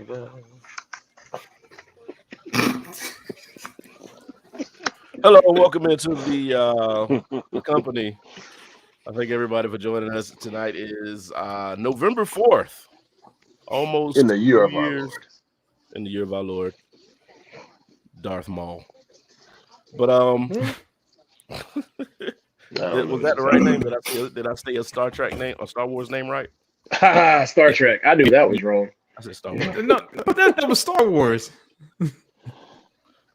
Hello, welcome into the company. I thank everybody for joining us. Tonight is November 4th, almost in the year 2 of our years Lord. in the year of our Lord, Darth Maul. But was that the right name? Did I say a Star Trek name, a Star Wars name right? Star Trek. I knew that was wrong. I said Star Wars. No, that was Star Wars.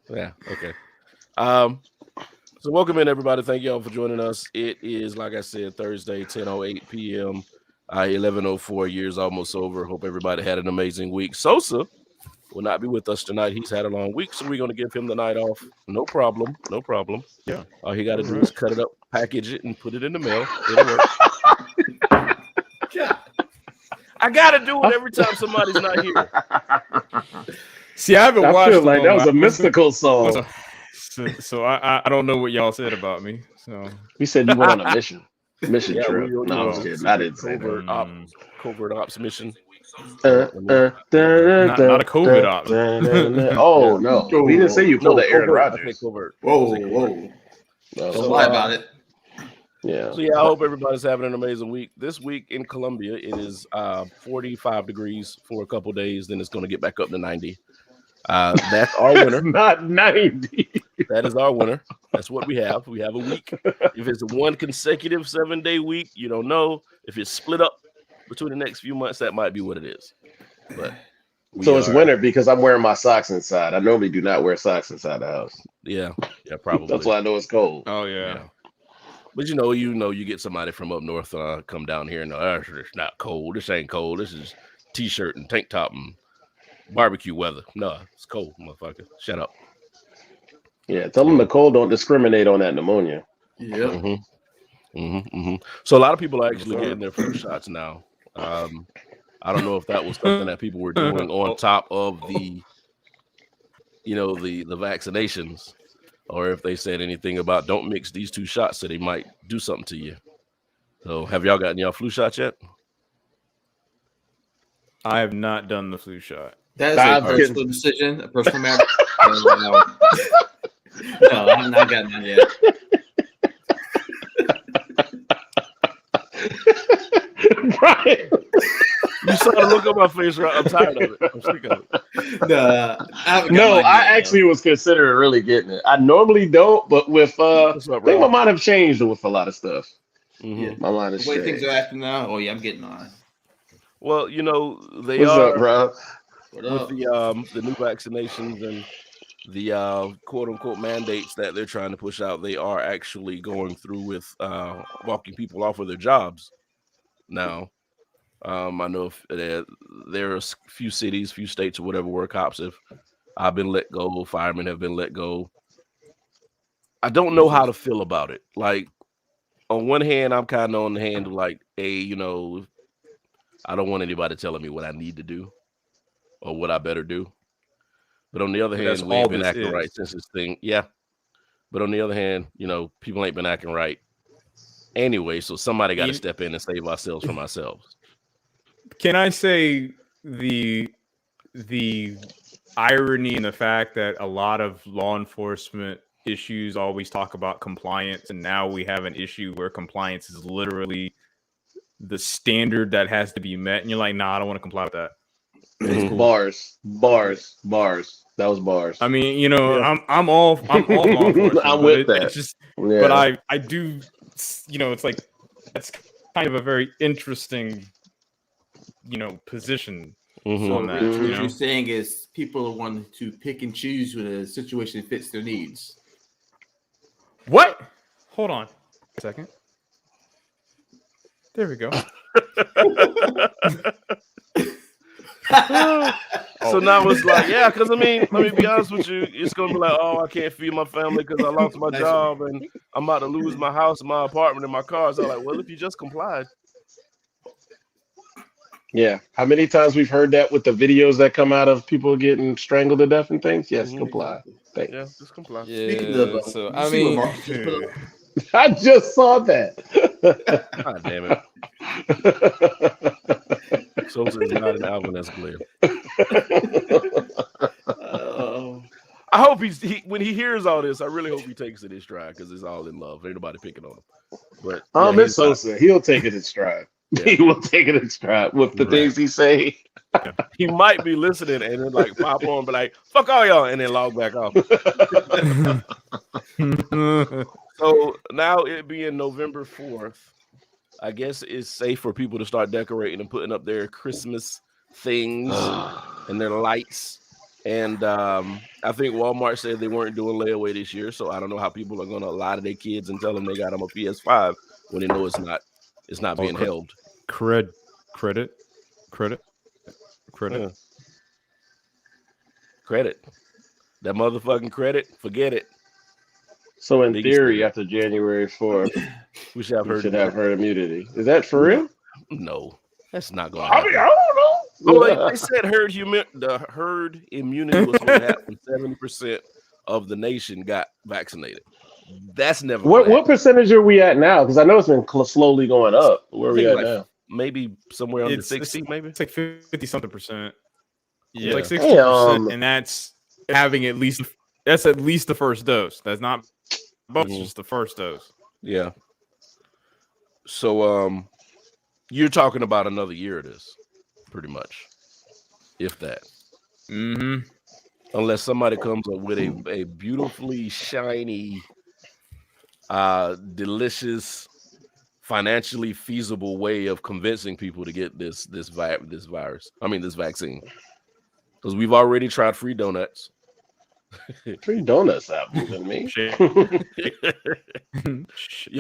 Yeah, okay. So welcome in, everybody. Thank you all for joining us. It is, like I said, Thursday, 10:08 p.m. 11:04 years almost over. Hope everybody had an amazing week. Sosa will not be with us tonight. He's had a long week, so we're going to give him the night off. No problem. No problem. Yeah. All he got to do is cut it up, package it, and put it in the mail. It'll work. I got to do it every time somebody's not here. See, I haven't watched. I feel like that was a mystical song. So I don't know what y'all said about me. So we said you went on a mission Yeah, trip. we No, I was kidding. I didn't say that. Covert ops mission. not a COVID op. Oh no, we didn't say you pulled Aaron Rodgers. Whoa. Don't lie about it. Yeah. So I hope everybody's having an amazing week. This week in Columbia, it is 45 degrees for a couple days. Then it's going to get back up to 90. That's our winter. Not 90. That is our winter. That's what we have. We have a week. If it's one consecutive 7-day week, you don't know. If it's split up between the next few months, that might be what it is. But so it's winter because I'm wearing my socks inside. I normally do not wear socks inside the house. Yeah, probably. That's why I know it's cold. Oh yeah. But you get somebody from up north come down here and it's not cold. This ain't cold. This is t-shirt and tank top and barbecue weather. No, it's cold, motherfucker. Shut up. Yeah, tell them the cold don't discriminate on that pneumonia. Yeah. So a lot of people are actually getting their flu shots now. I don't know if that was something that people were doing on top of the vaccinations, or if they said anything about don't mix these two shots, so they might do something to you. So have y'all gotten y'all flu shots yet? I have not done the flu shot. That is a personal decision, a personal matter. No, I've not gotten that yet. Right. You saw the look on my face, right? I'm tired of it. I'm sick of it. I actually was considering really getting it. I normally don't, but with I think my mind have changed with a lot of stuff. Yeah. My mind is the way changed. things are acting now. Oh yeah, I'm getting on. Well, they What's are up, bro? What with up? the new vaccinations and the quote unquote mandates that they're trying to push out. They are actually going through with walking people off of their jobs now. I know if there are a few cities, few states, or whatever where cops have been let go, firemen have been let go. I don't know how to feel about it. Like, on one hand, I'm kind of on the hand of like, hey, I don't want anybody telling me what I need to do or what I better do. But on the other hand, we ain't been acting right since this thing. Yeah. But on the other hand, people ain't been acting right anyway. So somebody got to step in and save ourselves from ourselves. Can I say the irony in the fact that a lot of law enforcement issues always talk about compliance, and now we have an issue where compliance is literally the standard that has to be met, and you're like, nah, I don't want to comply with that. Cool. Bars. That was bars. I mean, I'm all law enforcement. I'm with that. It's just, but I do, it's like that's kind of a very interesting, position. On that, What you're saying is people are wanting to pick and choose when a situation fits their needs. What? Hold on a second. There we go. So now it's like, because let me be honest with you, it's gonna be like, oh, I can't feed my family because I lost my job and I'm about to lose my house, my apartment, and my car. So I'm like, well, if you just complied. Yeah. How many times we've heard that with the videos that come out of people getting strangled to death and things? Yes, comply. Thanks. Yeah, just comply. Yeah, so I mean, I just saw that. God damn it. Sosa is not an Alvin Escalier. Oh, I hope when he hears all this, I really hope he takes it in stride because it's all in love. Ain't nobody picking on him. But yeah, Miss he's not. Sosa, he'll take it in stride. Yeah. He will take it in stride with the Right. things he say. He might be listening and then like pop on, but like fuck all y'all, and then log back off. So now it being November 4th, I guess it's safe for people to start decorating and putting up their Christmas things and their lights. And I think Walmart said they weren't doing layaway this year, so I don't know how people are going to lie to their kids and tell them they got them a PS5 when they know it's not being held. Credit. Yeah. Credit. That motherfucking credit, forget it. So in Biggie theory, said it. after January 4th, We should have we heard should have herd immunity. Is that for Yeah. real? No, that's not going to I mean, happen. I don't know. Oh, they said the herd immunity was going to happen. 70% of the nation got vaccinated. That's never. What percentage are we at now? Because I know it's been slowly going up. Where are we at like now? Maybe somewhere under 60, maybe. It's like 50-something percent. Yeah. It's like 60%, and that's having at least the first dose. That's not both, just the first dose. Yeah. So you're talking about another year of this, pretty much, if that. Mm-hmm. Unless somebody comes up with a beautifully shiny, delicious, financially feasible way of convincing people to get this vaccine. Because we've already tried free donuts. Free donuts out moving me. You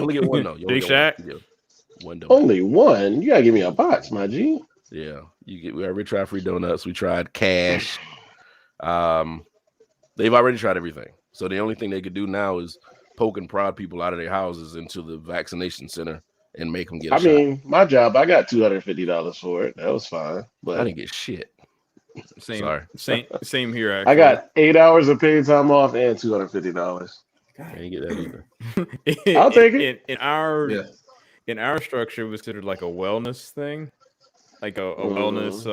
only get one though. Big Shack. One donut. Only one? You gotta give me a box, my G. Yeah, we already tried free donuts. We tried cash. They've already tried everything. So the only thing they could do now is poke and prod people out of their houses into the vaccination center and make them get a shot. mean, my job, I got $250 for it. That was fine. But I didn't get shit. Same here. Actually. I got 8 hours of paid time off and $250. I didn't get that either. I'll take it. In our structure, it was considered like a wellness thing, like a wellness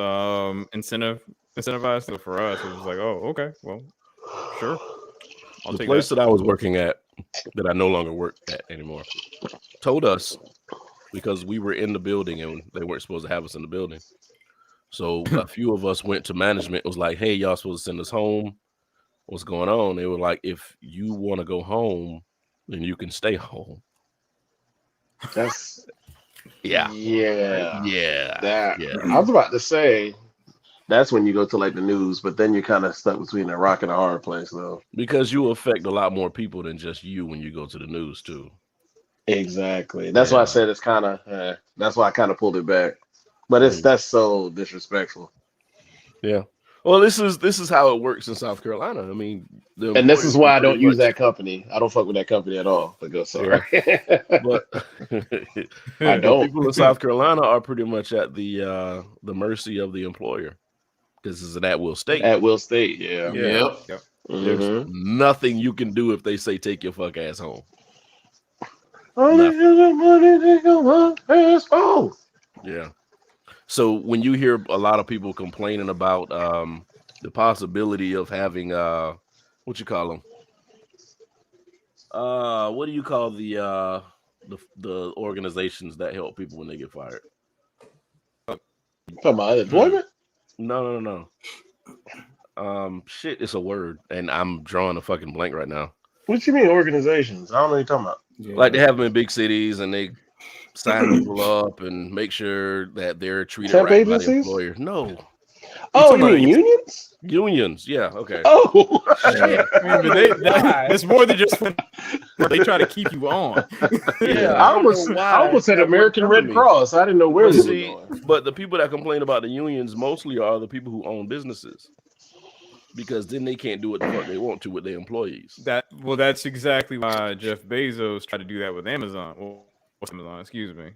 incentivized. So for us, it was like, oh, okay, well, sure. The place that I was working at, that I no longer work at anymore, told us, because we were in the building and they weren't supposed to have us in the building. So a few of us went to management. It was like, hey, y'all supposed to send us home. What's going on? They were like, if you want to go home, then you can stay home. That's yeah. I was about to say that's when you go to like the news, but then you're kind of stuck between a rock and a hard place, though. Because you affect a lot more people than just you when you go to the news too. Exactly. That's why I said it's kind of. That's why I kind of pulled it back. But that's so disrespectful. Yeah. Well, this is how it works in South Carolina. I mean, and this is why I don't use that company. I don't fuck with that company at all. But go sorry. Yeah. But I don't. People in South Carolina are pretty much at the mercy of the employer. This is an at-will state. At-will state, yeah. Yep. Mm-hmm. There's nothing you can do if they say take your fuck ass home. Yeah. So when you hear a lot of people complaining about the possibility of having what you call them? What do you call the organizations that help people when they get fired? Talking about unemployment? No. Shit, it's a word, and I'm drawing a fucking blank right now. What you mean organizations? I don't know what you're talking about. Yeah. Like they have them in big cities, and they sign people up and make sure that they're treated Temp right by the agencies? employer. No. Oh, you mean unions? Unions, yeah, okay. Oh, Yeah. That's more than just when they try to keep you on. Yeah, I almost said American Red Cross. I didn't know where we were going. But the people that complain about the unions mostly are the people who own businesses, because then they can't do what the fuck they want to with their employees. That's exactly why Jeff Bezos tried to do that with Amazon. Well, Amazon, excuse me.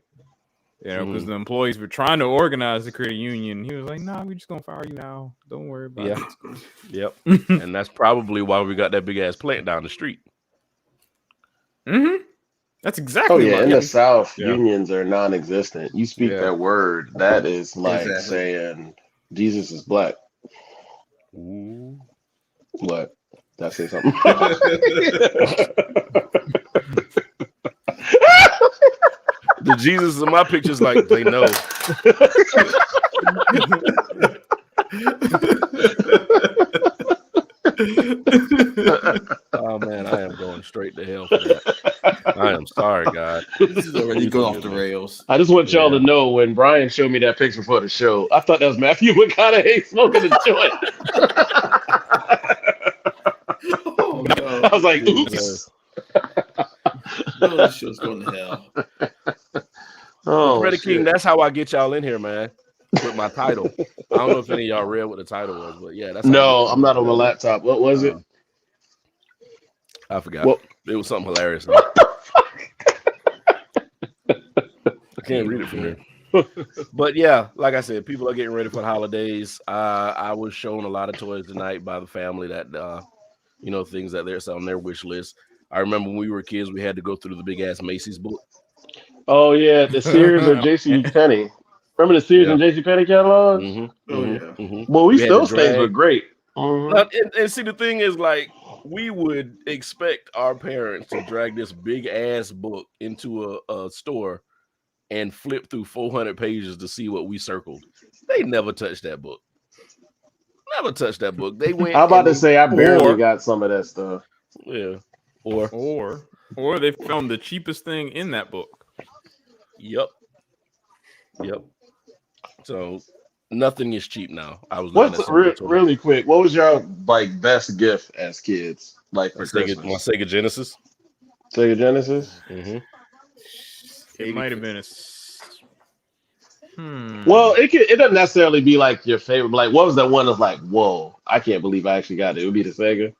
You know, because the employees were trying to organize to create a union. He was like, "Nah, we're just gonna fire you now. Don't worry about it." Yep. And that's probably why we got that big ass plant down the street. Mm-hmm. That's exactly. Oh yeah, in the South, Yeah. unions are non-existent. You speak that word, that is like Exactly. saying Jesus is black. Ooh. What? Did I say something? The Jesus in my pictures, like they know. Oh man, I am going straight to hell for that. I am sorry, God. This is already Please going off forgive the me. rails. I just want y'all to know when Brian showed me that picture for the show, I thought that was Matthew McConaughey smoking a joint. Oh no! I was like, Jesus. oops. No, this show's going to hell. Well, Oh, Freddie King, shit. that's how I get y'all in here, man. With my title. I don't know if any of y'all read what the title was, but yeah, that's how I get No, y'all I'm not on my in. laptop. What was it? I forgot. What? It was something hilarious. What the I can't read it from here. But yeah, like I said, people are getting ready for the holidays. I was shown a lot of toys tonight by the family that things that they're on their wish list. I remember when we were kids, we had to go through the big ass Macy's book. Oh yeah, the Sears or J.C. Penney. Remember the Sears and J.C. Penney catalogs? Oh yeah. Well, We had to those things were drag. great. And see, the thing is, like, we would expect our parents to drag this big ass book into a store and flip through 400 pages to see what we circled. They never touched that book. Never touched that book. They went. I'm about to say I barely Or- got some of that stuff. Yeah. Or Or they found the cheapest thing in that book. Yep. So nothing is cheap now. I was What's looking at really quick? What was your like best gift as kids? Like for my Christmas? Sega Genesis. Sega Genesis. It might have been a. Well, it doesn't necessarily be like your favorite. But like, what was that one that's like, whoa, I can't believe I actually got it? It would be the Sega.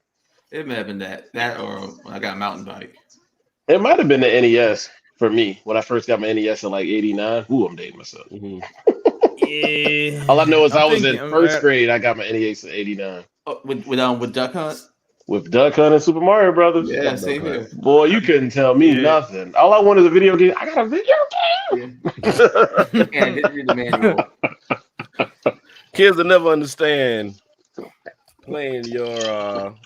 It may have been that or when I got a mountain bike. It might have been the NES for me when I first got my NES in like '89. Ooh, I'm dating myself. Yeah. All I know is I was thinking- in first grade. I got my NES in '89 With Duck Hunt. with Duck Hunt and Super Mario Brothers. Yeah, same here. Boy, you couldn't tell me nothing. All I wanted was a video game. I got a video game. And I didn't read the manual. Kids will never understand playing your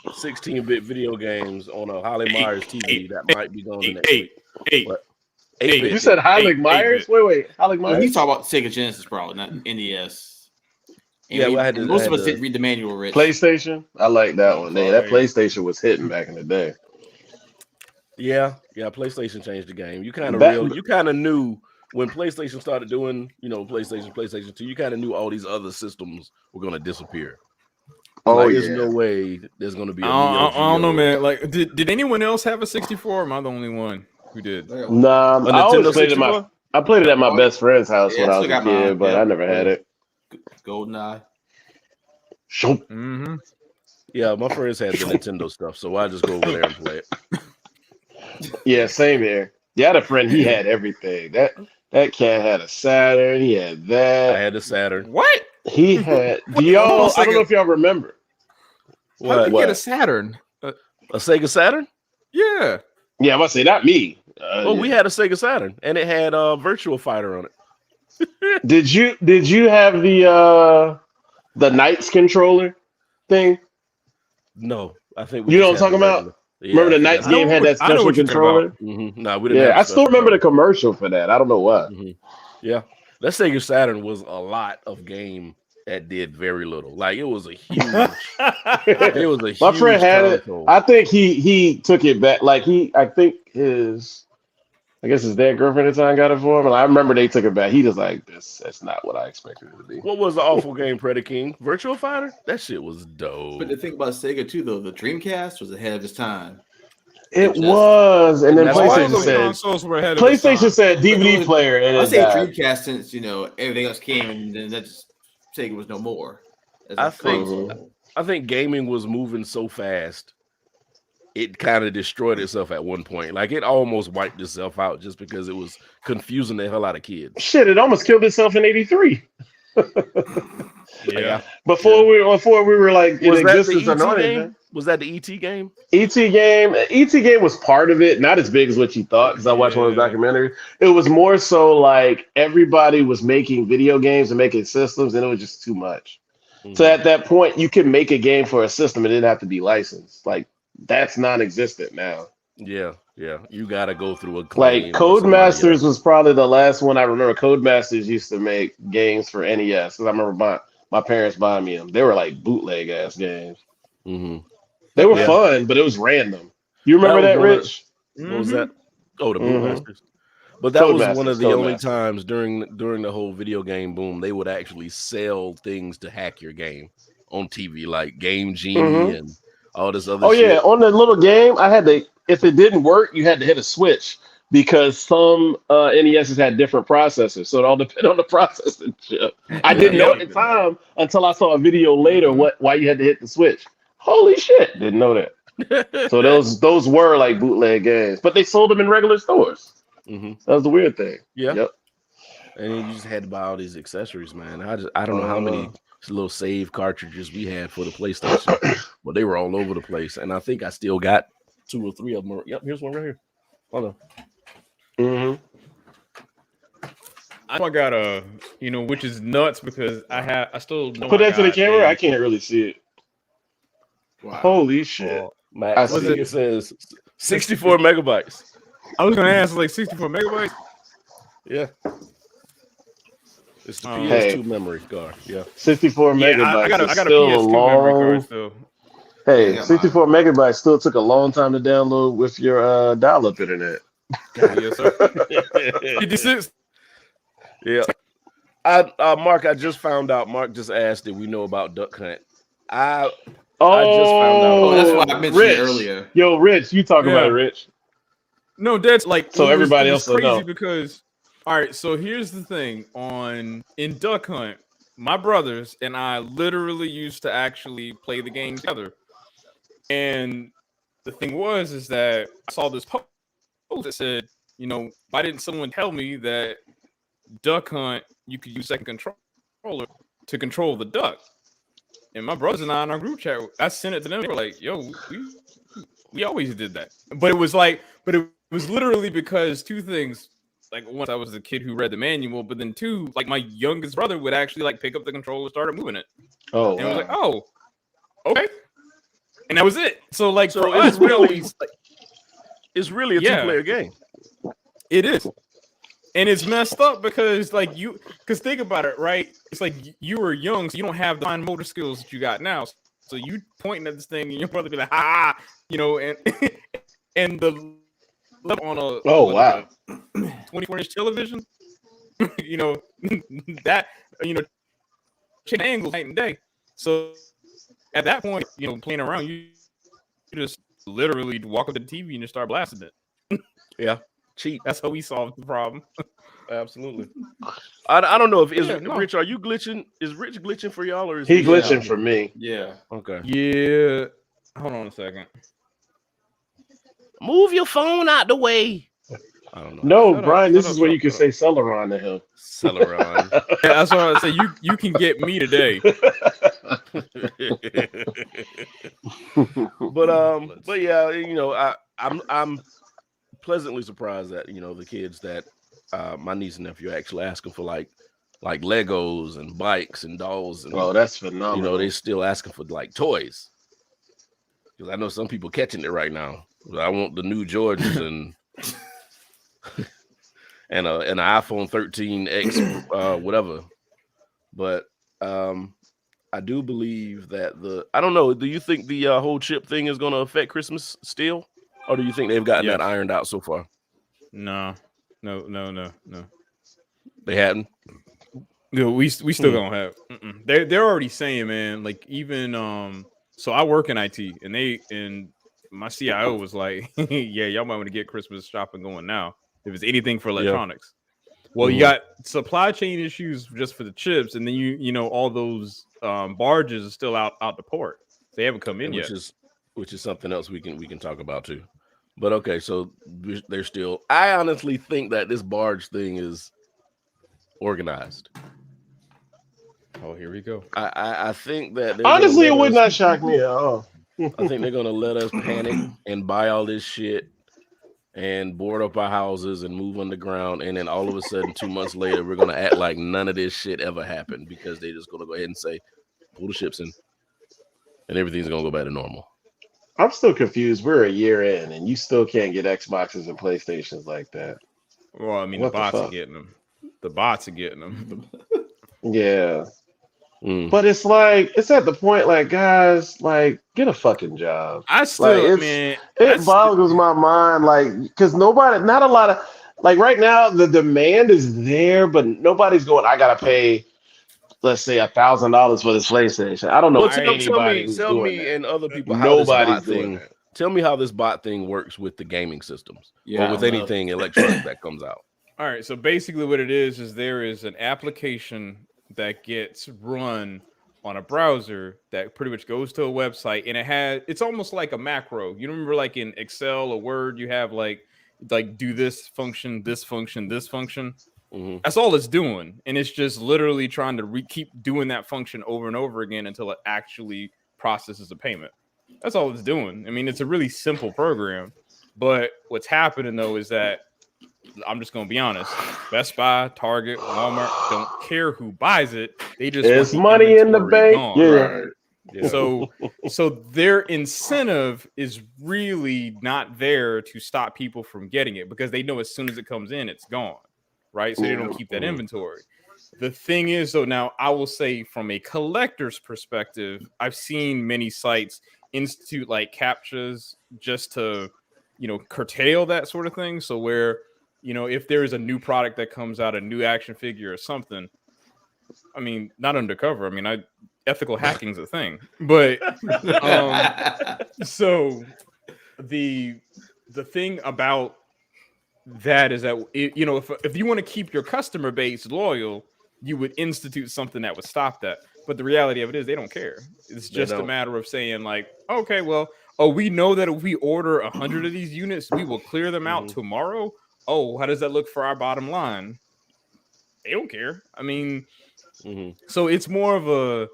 16-bit video games on a Holly Myers TV that might be going to next week. 8-bit. You said Hylic Myers? Wait, Hylic Well, Myers? he's talking about Sega Genesis, probably not NES. And Yeah, well, most of us didn't read the manual, Rich. PlayStation? I like that one. Man, that PlayStation was hitting back in the day. Yeah, PlayStation changed the game. You kind of knew when PlayStation started doing, PlayStation 2, you kind of knew all these other systems were going to disappear. Oh, there's no way there's going to be a I don't know, man. Like, did anyone else have a 64? Or am I the only one who did? Nah, I always played it I played it at my best friend's house when I was a kid, but I never had it. GoldenEye. Mm-hmm. Yeah, my friends had the Nintendo stuff, so I just go over there and play it. Yeah, same here. You had a friend, he had everything. That cat had a Saturn, he had that. I had a Saturn. What? He had I don't know if y'all remember. How did you get a Saturn? A Sega Saturn? Yeah. Yeah, I'm gonna say not me. We had a Sega Saturn, and it had a Virtua Fighter on it. Did you have the Knights controller thing? No, I think you know what I'm talking about. Yeah, remember the Knights game had that special controller? No, we didn't. Yeah, I still remember the commercial for that. I don't know why. Yeah, that Sega Saturn was a lot of game that did very little. Like it was a huge. It was a huge. My friend had console. it. I think he took it back. Like I think I guess his dead girlfriend at the time got it for him. And I remember they took it back. He was like, that's not what I expected it to be. What was the awful game, Predator King? Virtua Fighter? That shit was dope. But the thing about Sega too, though, the Dreamcast was ahead of its time. It was, and then PlayStation said DVD player. And I say Dreamcast since everything else came, and then that just Sega was no more. I think gaming was moving so fast, it kind of destroyed itself at one point. Like it almost wiped itself out just because it was confusing the hell out of kids. Shit, it almost killed itself in '83. Yeah. Before we were like in Was that the existence or ET knowing game? anything. Was that the ET game? ET game was part of it, not as big as what you thought, because I watched one of those Yeah. documentaries. It was more so like everybody was making video games and making systems, and it was just too much. So Mhm. at that point, you could make a game for a system and it didn't have to be licensed. Like that's non-existent now. Yeah. You got to go through a Like claim or somebody Codemasters else. was probably the last one I remember. Codemasters used to make games for NES, because I remember my parents buying me them. They were like bootleg ass games. Hmm. They were Yeah, fun, but it was random. You that remember was that, one of Rich? what was Mm-hmm. that? Oh, the Mm-hmm. Bootmasters. But that was one of Codemasters, the only Codemasters. times during the whole video game boom they would actually sell things to hack your game on TV, like Game Genie Mm-hmm. and all this other Oh yeah, shit. on the little game, I had to. If it didn't work, you had to hit a switch because some NESs had different processors, so it all depended on the processing chip. I Yeah, didn't know Yep. at the time until I saw a video later Mm-hmm. why you had to hit the switch. Holy shit, didn't know that. So those were like bootleg games, but they sold them in regular stores. hmm. That was the weird thing. Yeah, Yep. and then you just had to buy all these accessories, man. I don't know how Uh, many little save cartridges we had for the PlayStation, but they were all over the place, and I think I still got 2 or 3 of them. Yep, here's one right here. Hold on. hmm I got which is nuts because I still know Put I that to the got camera. I a can't really see it. Wow. Holy shit! Max, I I see think it. it says 64 megabytes. I was gonna ask like 64 megabytes. Yeah, it's the Hey, PS2 memory card. Yeah. 64 Yeah, I megabytes got a is I got a still a PS2 memory card long. still. Hey, Yeah, 64 mine. megabytes still took a long time to download with your dial-up internet. God. Yes, sir. 56. Yeah. Mark, I just found out. Mark just asked if we know about Duck Hunt. I I just found out Oh, about that's that why Oh, I one. mentioned it Rich. earlier. Yo, Rich, you talk about it, Yeah. Rich. No, that's like So it everybody was else will crazy know. because all right, so here's the thing in Duck Hunt, my brothers and I literally used to actually play the game together. And the thing was is that I saw this post that said, why didn't someone tell me that Duck Hunt you could use second controller to control the duck? And my brothers and I in our group chat, I sent it to them. They were like, "Yo, we always did that." But it was literally because two things. Like once I was the kid who read the manual, but then two, like my youngest brother would actually like pick up the controller, started moving it, Oh, and I was like, wow. "Oh, okay," and that was it. So like So for us, we always like, it's really a yeah, two-player game. it is. And it's messed up because because think about it, right? It's like you were young, so you don't have the fine motor skills that you got now. So you pointing at this thing, and your brother be like, "Ha!" And and the level on Oh, wow. a 24-inch television, you know that change angles night and day. So at that point, playing around, you just literally walk up to the TV and just start blasting it. Yeah. Cheat. That's how we solved the problem. Absolutely. I don't know if Yeah, no. Rich, are you glitching? Is Rich glitching for y'all or is He he glitching for me. Yeah. Okay. Yeah. Hold on a second. Move your phone out the way. I don't know. No, Shut up, Brian, shut this up, is shut where up, you can shut say Celeron to him. Celeron. Yeah, that's what I would say. You can get me today. But yeah, I'm pleasantly surprised that the kids that my niece and nephew are actually asking for like Legos and bikes and dolls and Oh, that's phenomenal. they still asking for like toys. Because I know some people catching it right now. I want the new Jordans and and an iPhone 13X whatever. But I do believe that I don't know. Do you think the whole chip thing is going to affect Christmas still, or do you think they've gotten that Yes. ironed out so far? No. They hadn't. No, we still don't have. They're already saying, man. Like even so I work in IT, and my CIO was like, yeah, y'all might want to get Christmas shopping going now if it's anything for electronics. Well, you got supply chain issues just for the chips, and then all those barges are still out the port. They haven't come in yet. Which is something else we can talk about too. But okay, so they're still. I honestly think that this barge thing is organized. Oh, here we go. I think that they're gonna Honestly, it let would us. not shock me at all. I think they're gonna let us panic and buy all this shit and board up our houses and move underground, and then all of a sudden, 2 months later, we're gonna act like none of this shit ever happened because they're just gonna go ahead and say, pull the ships in, and everything's gonna go back to normal. I'm still confused. We're a year in, and you still can't get Xboxes and PlayStations like that. Well, I mean, the What the bots are fuck? getting them. The bots are getting them. Yeah. Mm. But it's like it's at the point like guys like get a fucking job. I Like still, man, it boggles my mind like because not a lot of like right now the demand is there but nobody's going I gotta pay let's say $1,000 for this PlayStation. I don't know Well, anybody who's tell doing me, that. and other people how this Nobody's bot doing thing. that. Tell me how this bot thing works with the gaming systems or Yeah, I with don't know. anything electronic that comes out. All right, so basically what it is there is an application that gets run on a browser that pretty much goes to a website, and it's almost like a macro. You remember like in Excel or Word you have like do this function, this function, this function. Mm-hmm. That's all it's doing, and it's just literally trying to keep doing that function over and over again until it actually processes a payment. That's all it's doing. I mean, it's a really simple program, but what's happening though is that I'm just going to be honest. Best Buy, Target, Walmart don't care who buys it. They just want It's the money in the inventory bank. gone. Yeah. Right. Yeah. So their incentive is really not there to stop people from getting it because they know as soon as it comes in, it's gone. Right. So they don't keep that inventory. The thing is, though, now I will say from a collector's perspective, I've seen many sites institute like captchas just to, curtail that sort of thing. So where, if there is a new product that comes out, a new action figure or something, I mean, not undercover. I mean, ethical hacking's a thing, but so the thing about that is that if you want to keep your customer base loyal, you would institute something that would stop that. But the reality of it is they don't care. It's just a matter of saying like, okay, well, we know that if we order 100 of these units, we will clear them out tomorrow. Oh, how does that look for our bottom line? They don't care. I mean, so it's more of a,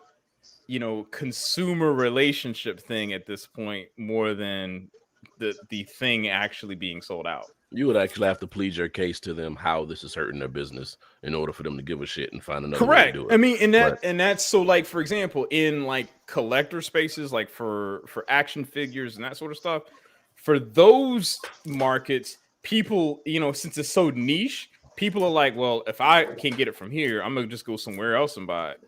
consumer relationship thing at this point more than the thing actually being sold out. You would actually have to plead your case to them how this is hurting their business in order for them to give a shit and find another way to do it. I mean, and that's so like, for example, in like collector spaces, like for action figures and that sort of stuff, for those markets, people, since it's so niche, people are like, well, if I can't get it from here, I'm gonna just go somewhere else and buy it.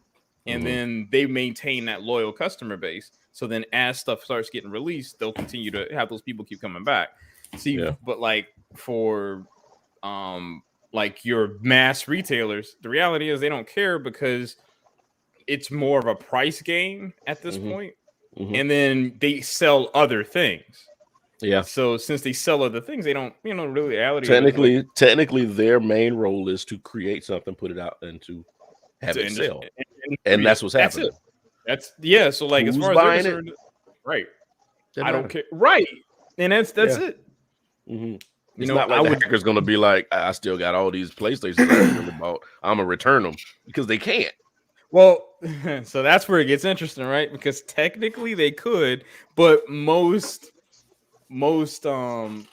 And then they maintain that loyal customer base. So then as stuff starts getting released, they'll continue to have those people keep coming back. See, but like for like your mass retailers, the reality is they don't care because it's more of a price game at this point. And then they sell other things. Yeah. So since they sell other things, they don't, really reality. Technically, their main role is to create something, put it out, and to have it sell. And that's what's happening. So like, who's as far as buying they're concerned, right? I don't care. care. Right. And that's it. It's not like the hacker's going to be like, I still got all these PlayStations I really bought. I'm going to return them because they can't. Well, so that's where it gets interesting, right? Because technically they could, but most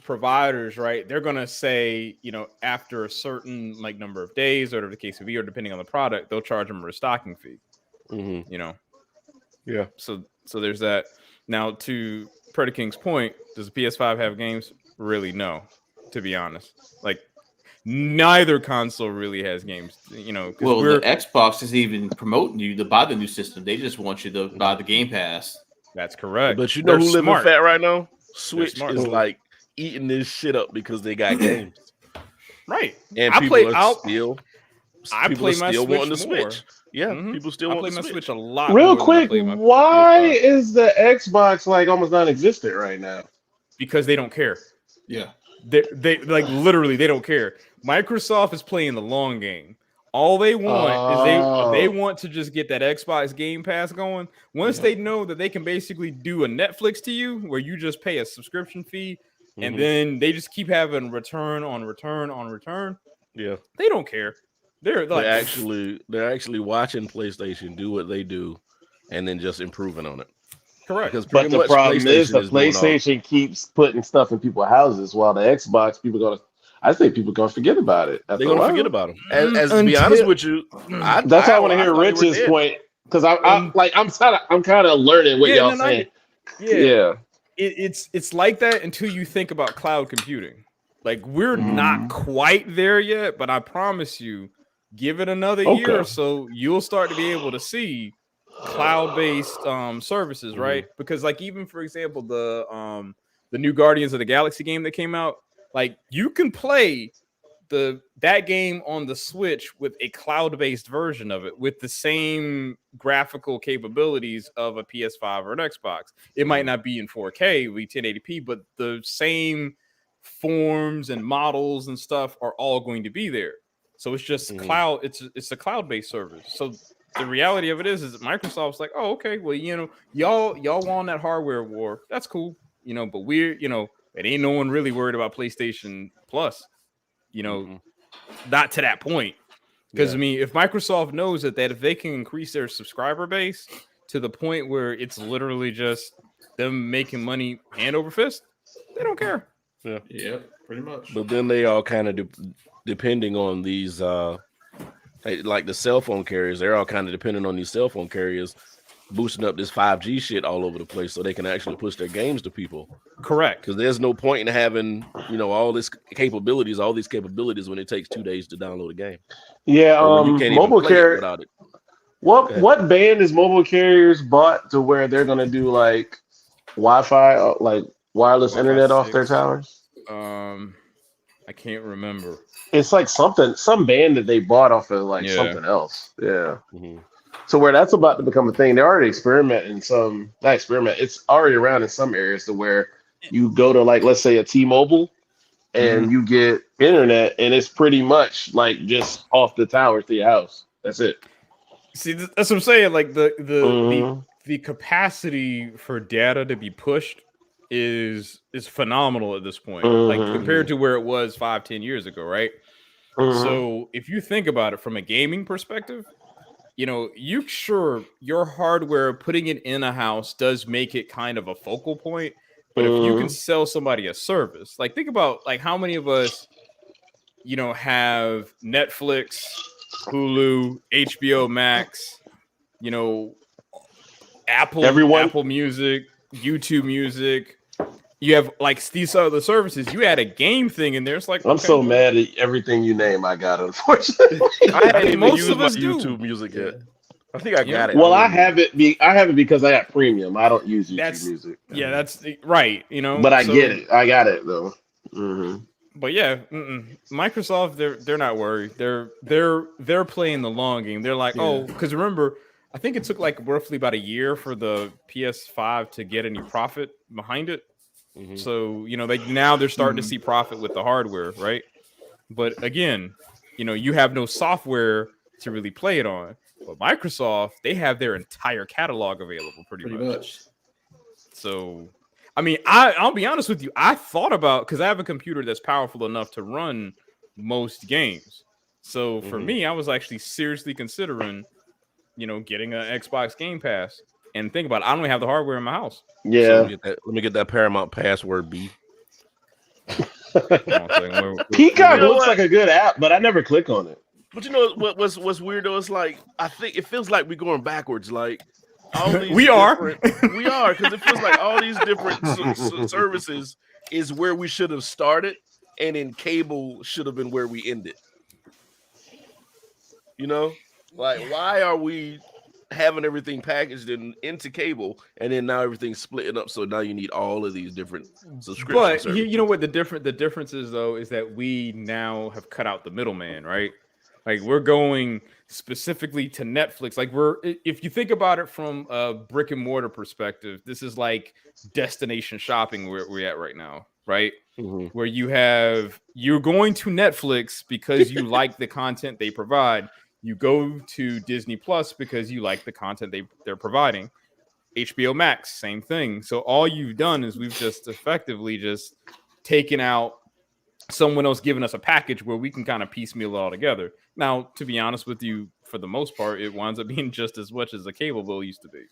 providers, right, they're going to say, after a certain like number of days or whatever the case may be, or depending on the product, they'll charge them a restocking fee. Yeah. So there's that. Now, to Predator King's point, does the PS5 have games? Really, no. To be honest, like neither console really has games. Well, the Xbox is even promoting you to buy the new system. They just want you to buy the Game Pass. That's correct. But you know who's living fat right now? Switch is like eating this shit up because they got games. Right. And I play my Switch. Yeah, people still want my Switch. Switch a lot. Real quick, why is the Xbox like almost non-existent right now? Because they don't care. Yeah. They like literally they don't care. Microsoft is playing the long game. All they want is they want to just get that Xbox Game Pass going. Once they know that they can basically do a Netflix to you where you just pay a subscription fee and then they just keep having return on return on return. Yeah. They don't care. They're like They're actually watching PlayStation do what they do, and then just improving on it. correct. Because But pretty the much problem is PlayStation the is doing all. PlayStation keeps putting stuff in people's houses, while the Xbox I think people gonna forget about it They're after a gonna forget while. about them. Mm, As to be honest until with you, That's why I want to I hear thought they were Rich's dead. point because un, I'm kind of learning what yeah, y'all no, no, saying. yeah, Yeah. it's like that until you think about cloud computing. Like we're not Mhm. quite there yet, but I promise you, give it another year or Okay. so, you'll start to be able to see cloud-based services, Mhm. right? Because like even for example, the new Guardians of the Galaxy game that came out, like you can play that game on the Switch with a cloud-based version of it with the same graphical capabilities of a PS5 or an Xbox. It might Mhm. not be in 4K, we 1080p, but the same forms and models and stuff are all going to be there. So it's just Mhm. cloud. It's a cloud-based service. So the reality of it is that Microsoft's like, oh, okay, well, y'all won that hardware war. That's cool, but it ain't no one really worried about PlayStation Plus. You know, Mhm. not to that point. Because Yeah. I mean, if Microsoft knows that if they can increase their subscriber base to the point where it's literally just them making money hand over fist, they don't care. Yeah. Yep, pretty much. But then they all kind of depending on these like the cell phone carriers. They're all kind of dependent on these cell phone carriers boosting up this 5G shit all over the place so they can actually push their games to people. Correct. Because there's no point in having all these capabilities when it takes 2 days to download a game, Yeah. or when you can't even Mobile play it carrier. without it. Go ahead. What band is mobile carriers bought to where they're gonna do like Wi-Fi, like wireless Wi-Fi internet off their 6. towers? Um, I can't remember. It's like some band that they bought off of like Yeah. something else. Yeah. Mhm. So where that's about to become a thing, they're already experimenting some. Not experiment. It's already around in some areas to where you go to like let's say a T-Mobile Mm-hmm. and you get internet, and it's pretty much like just off the tower to your house. That's it. See, that's what I'm saying. Like Hmm. the capacity for data to be pushed is phenomenal at this point. Like Hmm. compared Mhm. to where it was 5-10 years ago, right? Hmm. So if you think about it from a gaming perspective, your hardware putting it in a house does make it kind of a focal point. But if you can Hmm. sell somebody a service, like think about like how many of us, have Netflix, Hulu, HBO Max, you know, Everyone. Apple Music, YouTube Music. You have like these other services. You add a game thing in there. It's like, I'm okay, so well, mad at everything you name. I got unfortunately. I I hadn't mean, even most used of my us do. YouTube Music Yeah. yet. I think I You know, got it. Well, I haven't used it. I have it because I have premium. I don't use YouTube that's Music, yeah, that's right. but I get So it. I got it though. Hmm. but yeah, Microsoft, they're not worried. They're playing the long game. They're like, Yeah. oh, because remember, I think it took like roughly about a year for the PS5 to get any profit behind it. Mhm. So they're starting to see profit with the hardware, right? But again, you have no software to really play it on. But Microsoft, they have their entire catalog available pretty Pretty much. much. So, I mean, I'll be honest with you. I thought about because I have a computer that's powerful enough to run most games. So for Mhm. me, I was actually seriously considering, getting an Xbox Game Pass. And think about it, I don't have the hardware in my house. Yeah. So Let me get that Paramount password B. hold on a second. You Peacock know looks what? like a good app, but I never click on it. But you know what's weird though? It's like I think it feels like we're going backwards. Like all these We are. different, we are because it feels like all these different services is where we should have started, and then cable should have been where we ended. You know, like why are we having everything packaged into cable, and then now everything's splitting up? So now you need all of these different subscription But services. you know what the difference is though is that we now have cut out the middleman, right? Like we're going specifically to Netflix. Like if you think about it from a brick and mortar perspective, this is like destination shopping where we're at right now, right? Mhm. Where you're going to Netflix because you like the content they provide. You go to Disney Plus because you like the content they're providing. HBO Max, same thing. So all you've done is we've just effectively just taken out someone else giving us a package where we can kind of piecemeal it all together. Now, to be honest with you, for the most part, it winds up being just as much as a cable bill used to be.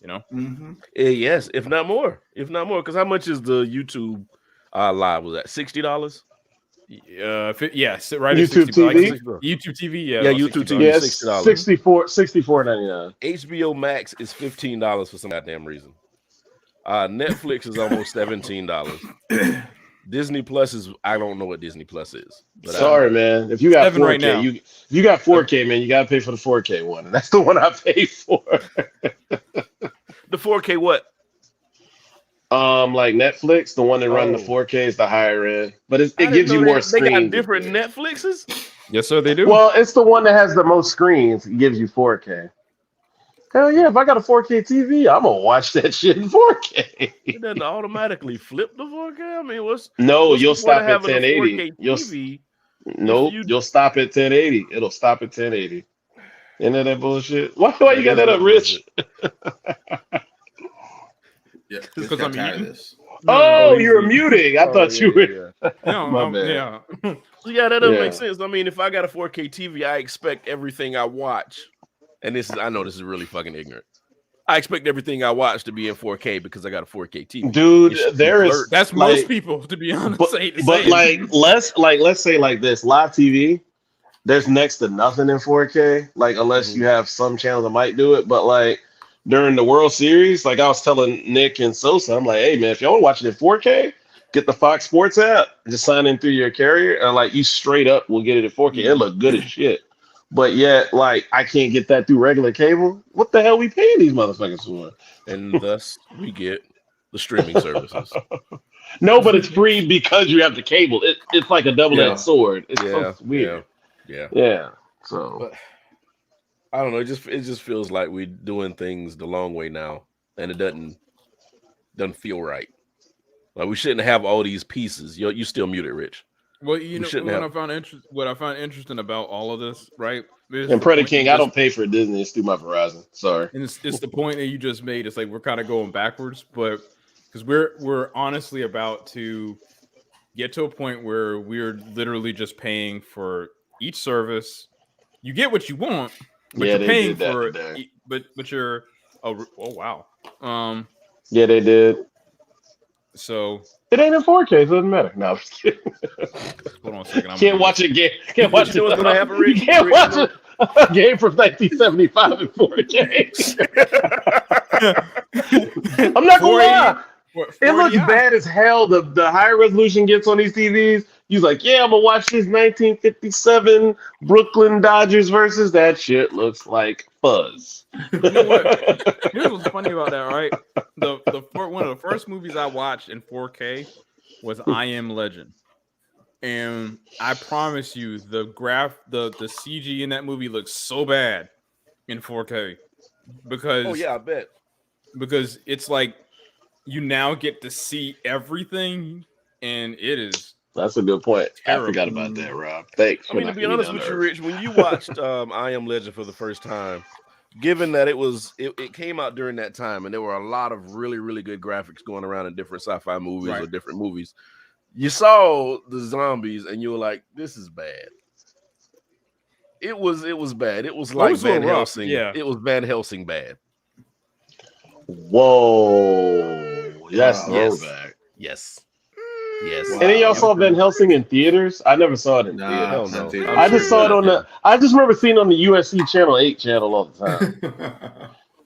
You know? Mm-hmm. Yes, if not more. Because how much is the YouTube live? Was that $60? Yes, right at YouTube 60 bucks. TV? YouTube TV, yeah. Yeah, about YouTube 60 TV. bucks. Yes, $60. $64.99. HBO Max is $15 for some goddamn reason. Netflix is almost $17. Disney Plus is, I don't know what Disney Plus is. But Sorry, man. If you got 7 4K, right now. if you got 4K, man, you gotta pay for the 4K one. And that's the one I pay for. the 4K what? Like Netflix, the one that run the Oh. 4K is the higher end, but it I didn't gives you know more They screens. got different Netflixes? Yes, sir, they do. Well, it's the one that has the most screens. It gives you 4K. Hell yeah! If I got a 4K TV, I'm gonna watch that shit in 4K. It doesn't automatically flip the 4K? I mean, what's No, the you'll point stop of at having a 1080. 4K You'll TV? Nope, you- you'll stop at 1080. It'll stop at 1080. Isn't that bullshit? Why you got that is up, Rich? Yeah, Because I'm tired of eating. this. Oh, you're muting. I thought you were. No, My bad. yeah. Yeah, that doesn't Yeah. make sense. I mean, if I got a 4K TV, I expect everything I watch, and I know this is really fucking ignorant. I expect everything I watch to be in 4K because I got a 4K TV. Dude, It should be there is blurred. That's like- most people, to be honest. But let's say like this, live TV, there's next to nothing in 4K, like unless you have some channels that might do it. But like during the World Series, like I was telling Nick and Sosa, I'm like, hey man, if y'all want to watch it in 4K, get the Fox Sports app, just sign in through your carrier, and like you straight up will get it at 4K. It look good as shit. But yet, like I can't get that through regular cable. What the hell we paying these motherfuckers for? And thus we get the streaming services. No, but it's free because you have the cable. It's like a double-edged Yeah. sword. It's Yeah, so weird. yeah. Yeah. So But I don't know. It just feels like we're doing things the long way now, and it doesn't feel right. Like we shouldn't have all these pieces. You still muted, Rich. Well, you know shouldn't what I find interesting about all of this, right? is and the Predator point King, you I just- don't pay for Disney. It's through my Verizon. Sorry. And it's the point that you just made. It's like we're kind of going backwards, but because we're honestly about to get to a point where we're literally just paying for each service. You get what you want, but Yeah, you're they paying did that for today. but you're oh wow. Yeah, they did. So It ain't in 4K, so it doesn't matter. No, I'm just kidding. hold on a second. Can't watch a game. Can't watch You know what's gonna happen, Rick? You can't watch a game from 1975 in 4K. I'm not gonna lie. It looks bad as hell. The higher resolution gets on these TVs. He's like, yeah, I'm gonna watch this 1957 Brooklyn Dodgers versus that shit. Looks like fuzz. You know what? Here's what's funny about that, right? One of the first movies I watched in 4K was I Am Legend, and I promise you, the CG in that movie looks so bad in 4K because Oh yeah, I bet. because it's like you now get to see everything, and it is That's a good point. Terrible. I forgot about that, Rob. Thanks. I mean, to be honest with you, Rich, when you watched I Am Legend for the first time, given that it came out during that time and there were a lot of really, really good graphics going around in different sci-fi movies or Right. different movies, you saw the zombies and you were like, this is bad. It was bad. It was like was a little Van rough, Helsing. yeah. It was Van Helsing bad. Whoa, that's Wow. Yes. throwback. Yes. Yes. And then y'all saw Van Helsing in theaters. I never saw it in Nah, theaters. hell no. not theater. I'm I just sure saw you it on the. I just remember seeing it on the USC Channel 8 channel all the time.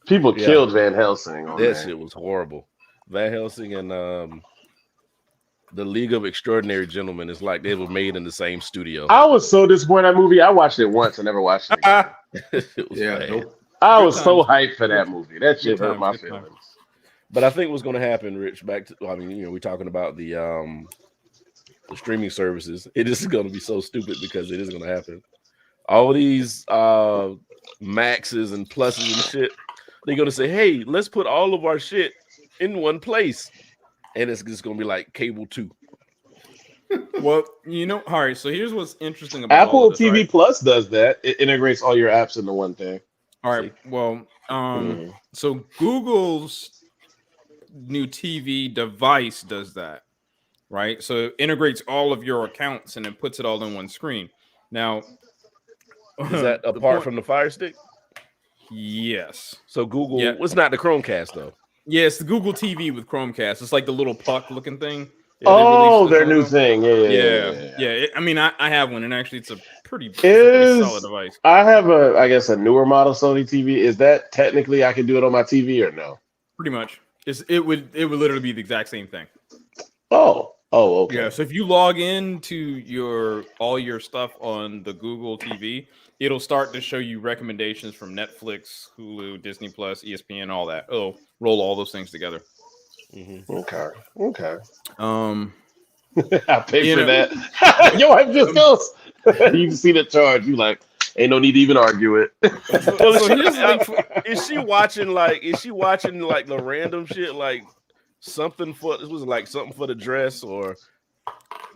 People Yeah. killed Van Helsing on That that. shit was horrible. Van Helsing and the League of Extraordinary Gentlemen is like they were made in the same studio. I was so disappointed in that movie. I watched it once. I never watched it again. It was Yeah, bad. nope. I Good was so times. hyped for that movie. That shit Good hurt my times, good times. feelings. But I think what's going to happen, Rich, we're talking about the streaming services. It is going to be so stupid because it is going to happen. All these maxes and pluses and shit, they're going to say, hey, let's put all of our shit in one place. And it's just going to be like cable 2. Well, all right. So here's what's interesting about all Apple of this, TV right? Plus does that. It integrates all your apps into one thing. All right. Well, Mhm. so Google's new TV device does that. right? So it integrates all of your accounts and then puts it all in one screen. Now, Is that apart from the Fire Stick? Yes. So Google, Yeah. it's not the Chromecast though. Yeah, it's the Google TV with Chromecast. It's like the little puck looking thing. Yeah, their new thing. Yeah. I mean, I have one, and actually, it's a pretty solid device. I have I guess a newer model Sony TV. Is that technically I can do it on my TV or no? Pretty much. It would literally be the exact same thing. Oh, okay. Yeah. So if you log into all your stuff on the Google TV, it'll start to show you recommendations from Netflix, Hulu, Disney Plus, ESPN, all that. It'll roll all those things together. Mm-hmm. Okay. I pay for that. Your wife just goes. You see the charge. You like, ain't no need to even argue it. Is she watching like the random shit like something for the dress or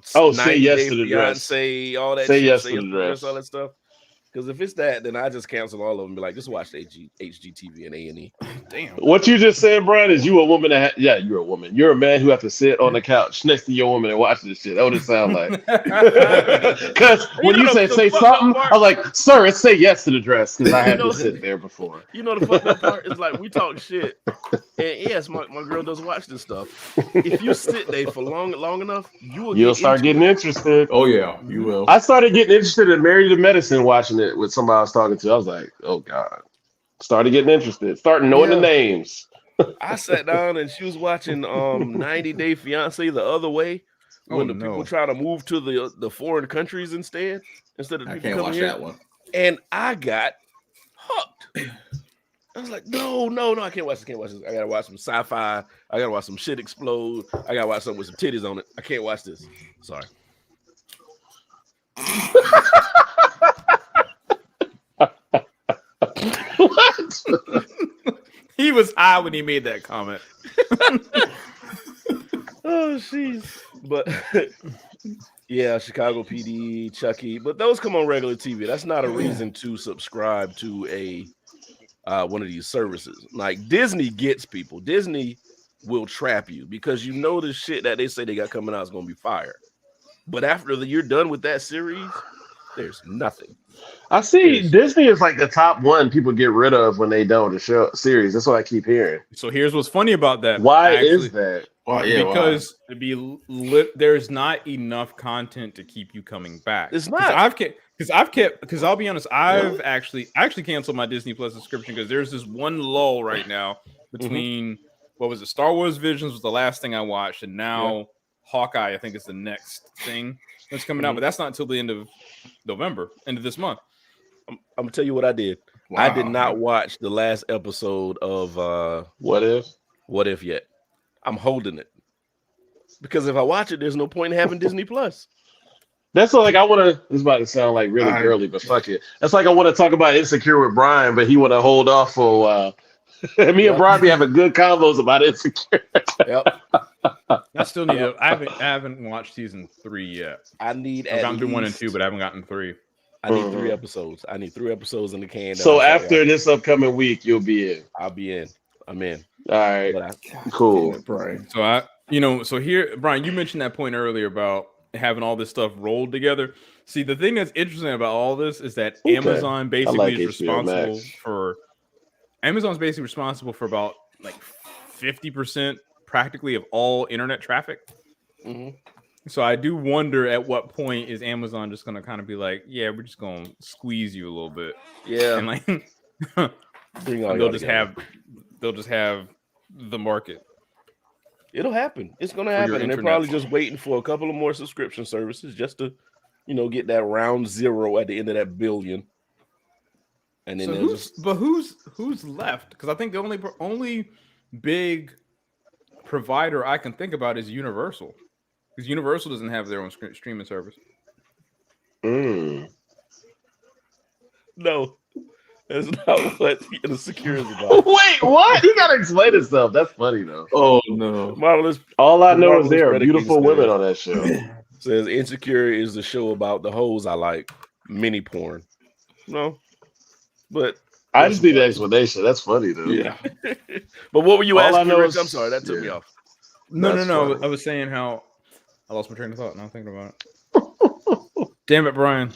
say yes to the dress. Say all that. Say shit, yes to the dress. All that stuff. Because if it's that, then I just cancel all of them and be like, just watch the HGTV and A&E. Damn. What you just said, Brian, is you a woman you're a woman. You're a man who have to sit on the couch next to your woman and watch this shit. That what it sound like. Because when you say something, I was like, sir, it's say yes to the dress because I had to sit there before. You know the fucked up part is like we talk shit. And yes, my girl does watch this stuff. If you sit there for long enough, you'll start getting interested. Oh yeah, you will. I started getting interested in Married to Medicine watching it with somebody I was talking to. I was like, oh God. Started getting interested. Started knowing the names. I sat down and she was watching 90 Day Fiance the other way when people try to move to the foreign countries instead of I people can't coming watch here. that one. And I got hooked. I was like, no, I can't watch this. I gotta watch some sci-fi. I gotta watch some shit explode. I gotta watch something with some titties on it. I can't watch this. Sorry. What? He was high when he made that comment. Oh, jeez. But yeah, Chicago PD, Chucky. But those come on regular TV. That's not a reason to subscribe to a one of these services. Like Disney gets people. Disney will trap you because you know the shit that they say they got coming out is going to be fire. But after you're done with that series, there's nothing. I see Disney is like the top one people get rid of when they don't the series. That's what I keep hearing. So here's what's funny about that. Why is that? Because there's not enough content to keep you coming back. It's not. Because I'll be honest, I've actually canceled my Disney Plus subscription because there's this one lull right now between what was it? Star Wars Visions was the last thing I watched, and now Hawkeye I think is the next thing that's coming out, but that's not until the end of November, end of this month. I'm gonna tell you what I did. Wow. I did not watch the last episode of What If yet. I'm holding it because if I watch it, there's no point in having Disney Plus. That's like I want to. This is about to sound like really girly, but fuck it. That's like I want to talk about Insecure with Brian, but he want to hold off for a while. Me and Brian be having good combos about Insecure. Yep. I still need to. I haven't watched season 3 yet. I've gotten through 1 and 2, but I haven't gotten 3. I need 3 episodes. I need 3 episodes in the can. So after this upcoming week, you'll be in. I'll be in. I'm in. All right. Cool. Brian. So here, Brian, you mentioned that point earlier about having all this stuff rolled together. See, the thing that's interesting about all this is that Amazon basically is responsible for. Amazon's basically responsible for about like 50% practically of all internet traffic. So I do wonder at what point is Amazon just going to kind of be like, yeah, we're just going to squeeze you a little bit. Yeah. And like they'll just have the market. It'll happen. It's going to happen. And they're probably just waiting for a couple of more subscription services just to, get that round zero at the end of that billion. And then who's left? Because I think the only big provider I can think about is Universal, because Universal doesn't have their own streaming service. No, that's not what Insecure is about. Wait, what? You gotta explain yourself. That's funny though. Oh no, Marvelous. All I know is there are beautiful women on that show. Says Insecure is the show about the hoes I like, mini porn. No. But I just need the explanation. That's funny, though. Yeah. But what were you asking? I'm sorry, that took me off. No. I was saying how I lost my train of thought. Now I'm thinking about it. Damn it, Brian.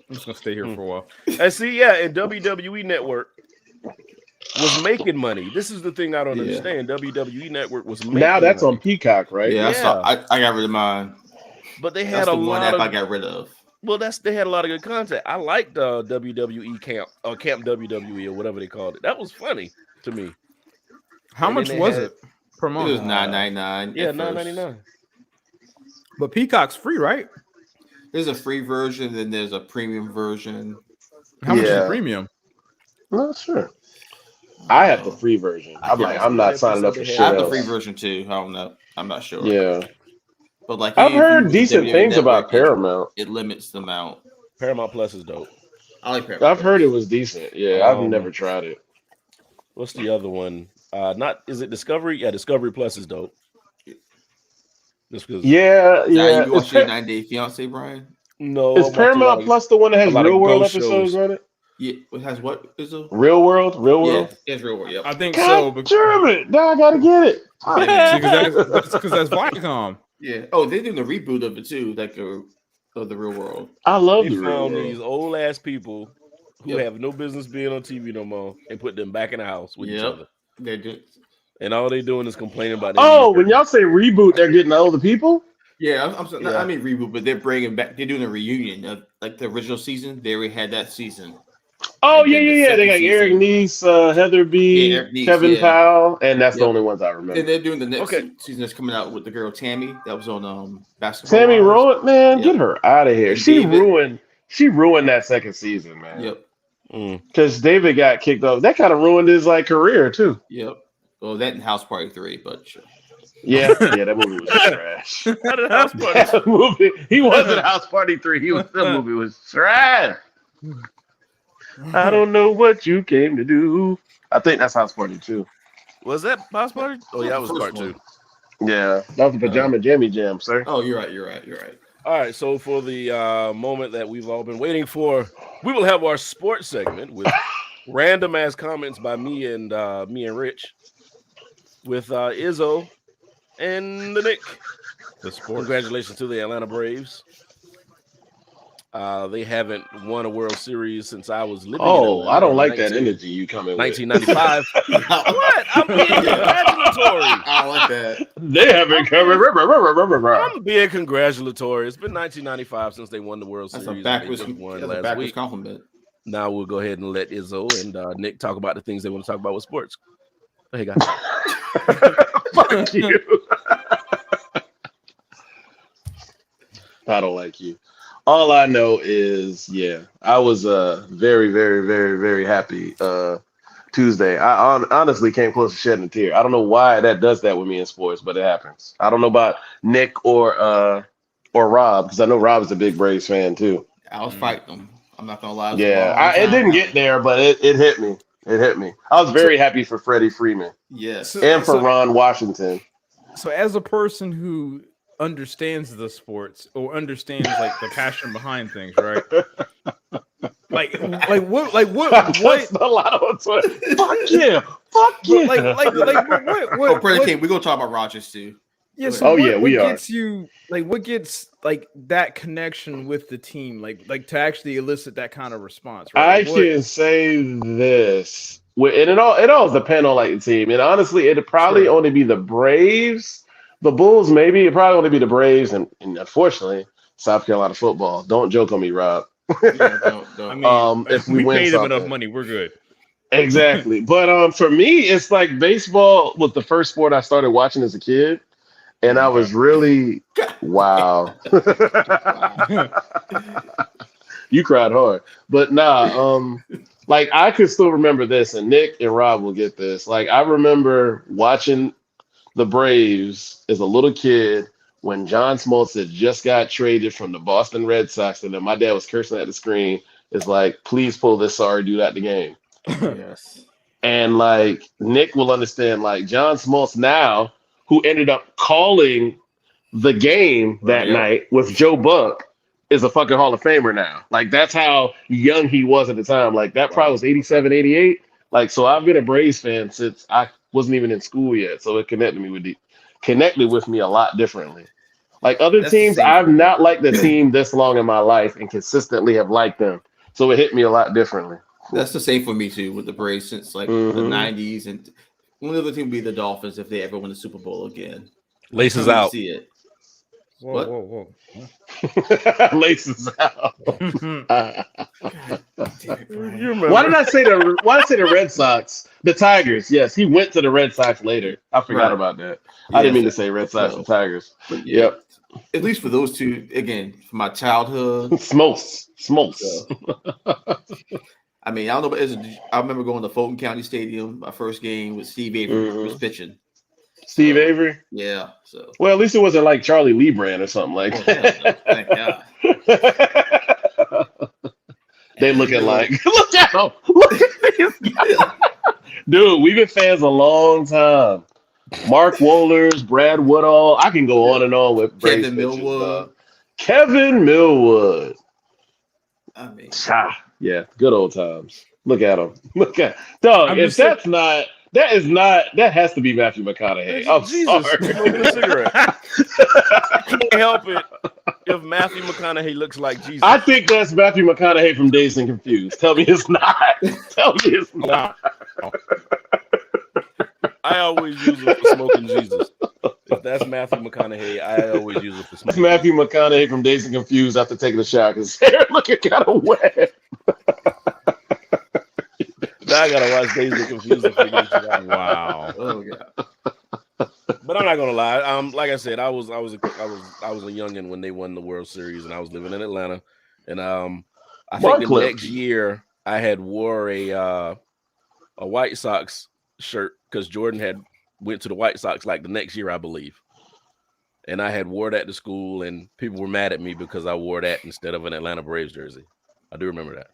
I'm just gonna stay here for a while. And see, yeah, and WWE Network was making money. This is the thing I don't understand. WWE Network was making Now that's money. on Peacock, right? Yeah, Yeah. I got rid of mine. But they That's had a the one lot app I of got rid of. well, they had a lot of good content. I liked WWE Camp or Camp WWE or whatever they called it. That was funny to me. How And much then they was had- it per It month? was $9.99. Yeah, at first. $9.99. But Peacock's free, right? There's a free version, then there's a premium version. How much is Yeah. the premium? Not sure. I have the free version. I'm like, I'm not signing up for I shit I have the else. free version too. I don't know. I'm not sure. Yeah, But like I've if you heard use the decent WWE things about Network, Paramount. It limits the amount. Paramount Plus is dope. I like Paramount. I've heard it was decent. Yeah, I've Um, never tried it. What's the other one? Not is it Discovery? Yeah, Discovery Plus is dope. Just because Yeah, Now yeah. you be watching your 90 Day Fiance, Brian? no, Is I'm watching a lot Paramount of- Plus the one that has a lot of real world ghost episodes shows. on it? Yeah. It has what? Is it? Real world, real world. Yeah, it's real world. Yep. I think so. God damn it! Now I gotta get it. Because that's Viacom. Yeah. Oh, they're doing a reboot of it too, like of the real world. I love They the real found world. these old ass people who Yep. have no business being on TV no more and put them back in the house with each Yep. other. They do. And all they doing is complaining about Oh, when y'all say reboot, they're getting older people. Yeah, I'm sorry, Yeah. I mean reboot, but they're bringing back. They're doing a reunion of like the original season. They already had that season. Oh And yeah, then the yeah, yeah. They got second Eric season- Neese, Heather B, Yeah, Eric Neese, Kevin yeah. Powell, and that's the Yep. only ones I And remember. they're doing the next Okay. season that's coming out with the girl Tammy that was on Basketball. Tammy Wives. Rowan, man, Yep. get her out of here. And She David. ruined that second season, man. Yep, Because David got kicked off. That kind of ruined his like career too. yep. Well, that and House Party 3, but sure. Yeah, yeah, that movie was trash. How did House Party? That movie, he wasn't House Party 3. That movie was trash. I don't know what you came to do. I think that's House Party 2. Was that House Party? Oh yeah, that was First part one. 2. Yeah, that was the Pajama Jammy Jam, sir. Oh, you're right. All right, so for the moment that we've all been waiting for, we will have our sports segment with random ass comments by me and Rich, with Izzo and the Nick. The sports. Congratulations to the Atlanta Braves. They haven't won a World Series since I was living. Oh, in I don't like Atlanta that in energy you coming with. 1995. What? I'm being congratulatory. I don't like that. They haven't covered. I'm being congratulatory. It's been 1995 since they won the World That's Series. a backwards, They just won that's a last backwards week. compliment. Now we'll go ahead and let Izzo and Nick talk about the things they want to talk about with sports. Hey guys. Fuck you. I don't like you. All I know is, yeah, I was very, very, very, very happy Tuesday. I honestly came close to shedding a tear. I don't know why that does that with me in sports, but it happens. I don't know about Nick or Rob, because I know Rob is a big Braves fan too. I was fighting them. I'm not gonna lie. Yeah, it didn't get there, but it hit me. It hit me. I was very happy for Freddie Freeman Yes. and for Ron Washington. So, as a person who understands the sports or understands like the passion behind things, right? like what That's a lot of fuck yeah, fuck yeah. what Brandon King, we're gonna talk about Rodgers too. Yeah, Oh, what, yeah, we what are. gets you what gets like that connection with the team, like to actually elicit that kind of response, I right? Like, can say this, and it all depends on like the team. And honestly, it'd probably only be the Braves, the Bulls, maybe. It'd probably only be the Braves, and unfortunately, South Carolina football. Don't joke on me, Rob. Yeah, don't. I mean, if we win pay them something. enough money, we're good. Exactly. But for me, it's like baseball was the first sport I started watching as a kid. And I was really, wow. You cried hard. But nah, like I could still remember this, and Nick and Rob will get this. Like I remember watching the Braves as a little kid when John Smoltz had just got traded from the Boston Red Sox, and then my dad was cursing at the screen. It's like, please pull this sorry dude out the game. Yes. And like Nick will understand, like John Smoltz now, who ended up calling the game that night with Joe Buck, is a fucking Hall of Famer now. Like that's how young he was at the time. Like that probably was 87, 88. Like so I've been a Braves fan since I wasn't even in school yet. So it connected with me a lot differently. Like other That's the teams, same I've for me. not liked the team this long in my life and consistently have liked them. So it hit me a lot differently. That's the same for me too with the Braves since like the Mhm. '90s, and one other team would be the Dolphins if they ever win the Super Bowl again. Laces I out. see it. Whoa, What? whoa. Laces out. You remember? Why did I say the Red Sox? The Tigers. Yes, he went to the Red Sox later. I forgot Right. about that. I didn't Yeah. mean to say Red Sox No. and Tigers. But yeah, Yep. at least for those two, again, from my childhood. Smokes. So, I mean, I don't know, but I remember going to Fulton County Stadium, my first game with Steve Avery Mhm. was pitching. Steve So, Avery. Yeah. So. Well, at least it wasn't like Charlie Lee Brand or something like Oh, hell no. Thank God. that. They looking like, look at him. Look at these guys. Dude, we've been fans a long time. Mark Wohlers, Brad Woodall. I can go on and on with Braves Kevin pitchers, Millwood. dog. Kevin Millwood. I mean, Yeah, good old times. Look at him. Look at dog. I'm If just that's not, that is not, that has to be Matthew McConaughey. I'm Jesus, sorry. smoking a cigarette. Can't help it if Matthew McConaughey looks like Jesus. I think that's Matthew McConaughey from Dazed and Confused. Tell me it's not. Tell me it's not. I always use it for smoking Jesus. If that's Matthew McConaughey, I always use it for That's smoking. Matthew McConaughey from Dazed and Confused after taking a shower because his hair looking kind of wet. Now I gotta watch Days of Confused to figure this shit out. Wow. oh God. But I'm not gonna lie. Like I said, I was a youngin when they won the World Series, and I was living in Atlanta. And I think the Clip. next year I had wore a White Sox shirt because Jordan had went to the White Sox like the next year, I believe. And I had wore that to school, and people were mad at me because I wore that instead of an Atlanta Braves jersey. I do remember that.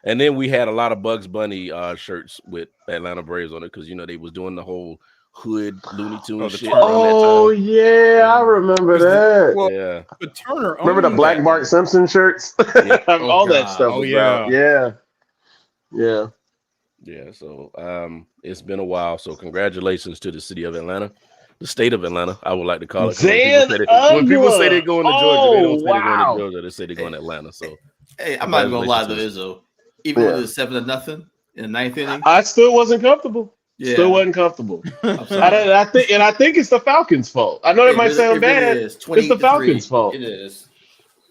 And then we had a lot of Bugs Bunny shirts with Atlanta Braves on it because they was doing the whole hood Looney Tunes shit around Oh that time. yeah, I remember that. Well, Yeah. but Turner Remember the owned Black that. Bart Simpson shirts? Yeah. All that God. stuff Oh, was yeah. out. Yeah. Yeah. Yeah, so it's been a while. So congratulations to the city of Atlanta, the state of Atlanta, I would like to call it. 'Cause when people say they're going to Georgia, they don't say they're going to Georgia. They say they're going to Atlanta. So Hey, I'm not even gonna lie to Congratulations. Izzo. Even Yeah. with the 7-0 in the ninth inning, I still wasn't comfortable. yeah, Still wasn't comfortable. I'm sorry. I think it's the Falcons' fault. I know that might sound bad. It is. It's the 28-3. Falcons' fault It is.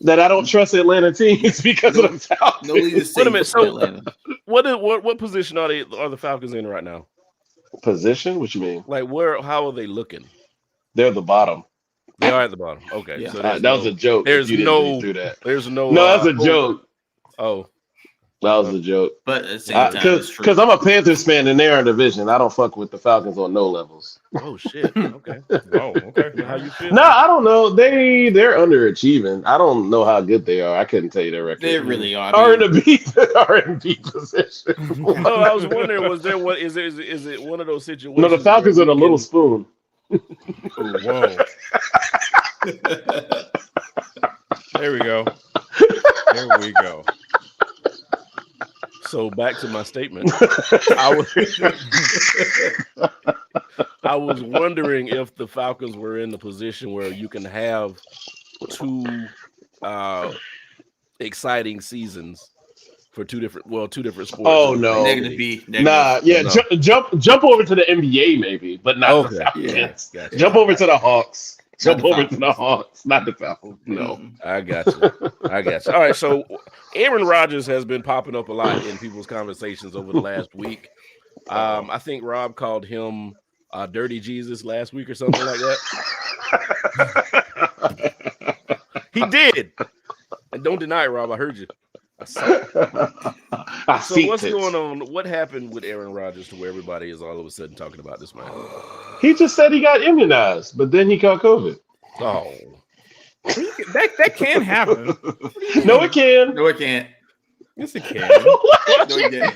that I don't trust Atlanta teams because of the Falcons. No lead is Wait a safe minute, in so- Atlanta. what position are the Falcons in right now? Position? What you mean? Like how are they looking? They're the bottom. They are at the bottom. Okay, Yeah. so That was a joke. there's You didn't no- read through that. there's no. No, that's a joke. Oh, That was a joke. But at the same time, it's true. Because I'm a Panthers fan and they're in division. I don't fuck with the Falcons on no levels. oh shit. Okay. Oh, okay. How you feel? No, I don't know. They're underachieving. I don't know how good they are. I couldn't tell you their record. They really are. are in the R&B position. No, I was wondering, was there what is it one of those situations? No, the Falcons where are the you little can- spoon. Whoa. There we go. There we go. So back to my statement. I was wondering if the Falcons were in the position where you can have two exciting seasons for two different sports. Oh, no. Negative B. Negative. Nah, yeah, No. jump over to the NBA maybe, but not Okay. the Falcons. Yeah. Gotcha. Jump over to the Hawks. Not Jump the over to Falcons. the Hawks, not the Falcons. No. I got you. All right, so Aaron Rodgers has been popping up a lot in people's conversations over the last week. I think Rob called him Dirty Jesus last week or something like that. He did. And don't deny it, Rob. I heard you. I saw it. I So see what's it. going on? What happened with Aaron Rodgers to where everybody is all of a sudden talking about this man? He just said he got immunized, but then he caught COVID. Oh, That can happen. No, it can. No, it can't. Yes, it can. No, it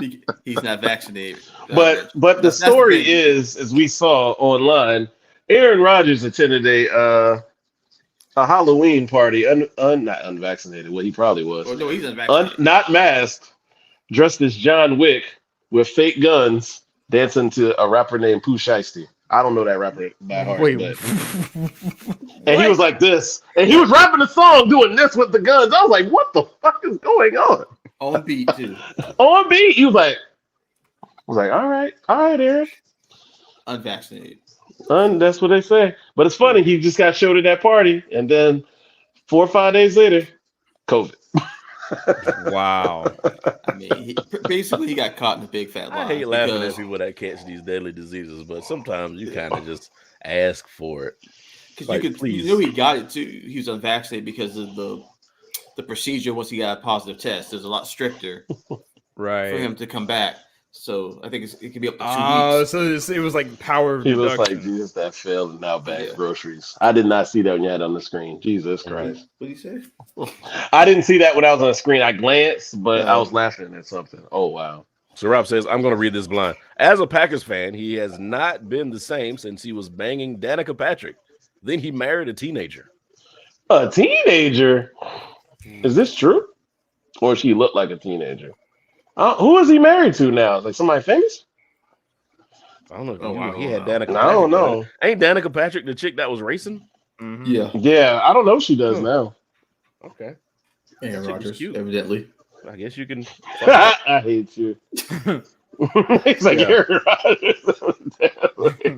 can't. He's not vaccinated. But the That's the story thing. is, as we saw online, Aaron Rodgers attended a Halloween party, not unvaccinated. Well, he probably was. Oh, no, he's not vaccinated. Not masked, dressed as John Wick with fake guns, dancing to a rapper named Pooh Shiesty. I don't know that rapper by heart. Wait, But and he was like this, and he was rapping the song doing this with the guns. I was like, what the fuck is going on? On beat too. On beat, he was like, all right, Eric. Unvaccinated. And that's what they say. But it's funny, he just got showed at that party, and then 4 or 5 days later, COVID. wow. I mean, basically, he got caught in a big fat lie. I hate laughing at people that catch these deadly diseases, but sometimes you kind of just ask for it. Because Like, you knew he got it too. He was unvaccinated because of the procedure once he got a positive test. There's a lot stricter Right. for him to come back. So I think it could be up to 2 weeks. So it was like power of He looks deduction. like Jesus that failed and now bags Yeah. groceries. I did not see that when you had it on the screen. Jesus Christ. What did he say? I didn't see that when I was on the screen. I glanced, but I was laughing at something. Oh, wow. So Rob says, I'm going to read this blind. As a Packers fan, he has not been the same since he was banging Danica Patrick. Then he married a teenager. A teenager? Is this true? Or she looked like a teenager? Who is he married to now? Like somebody famous? I don't know. Oh, wow. He had Danica Patrick. I don't know. Ain't Danica Patrick the chick that was racing? Mhm. Yeah. Yeah, I don't know what she does now. Okay. Aaron That chick was Rodgers, cute. evidently. I guess you can. I hate you. He's like, Yeah. Aaron Rodgers.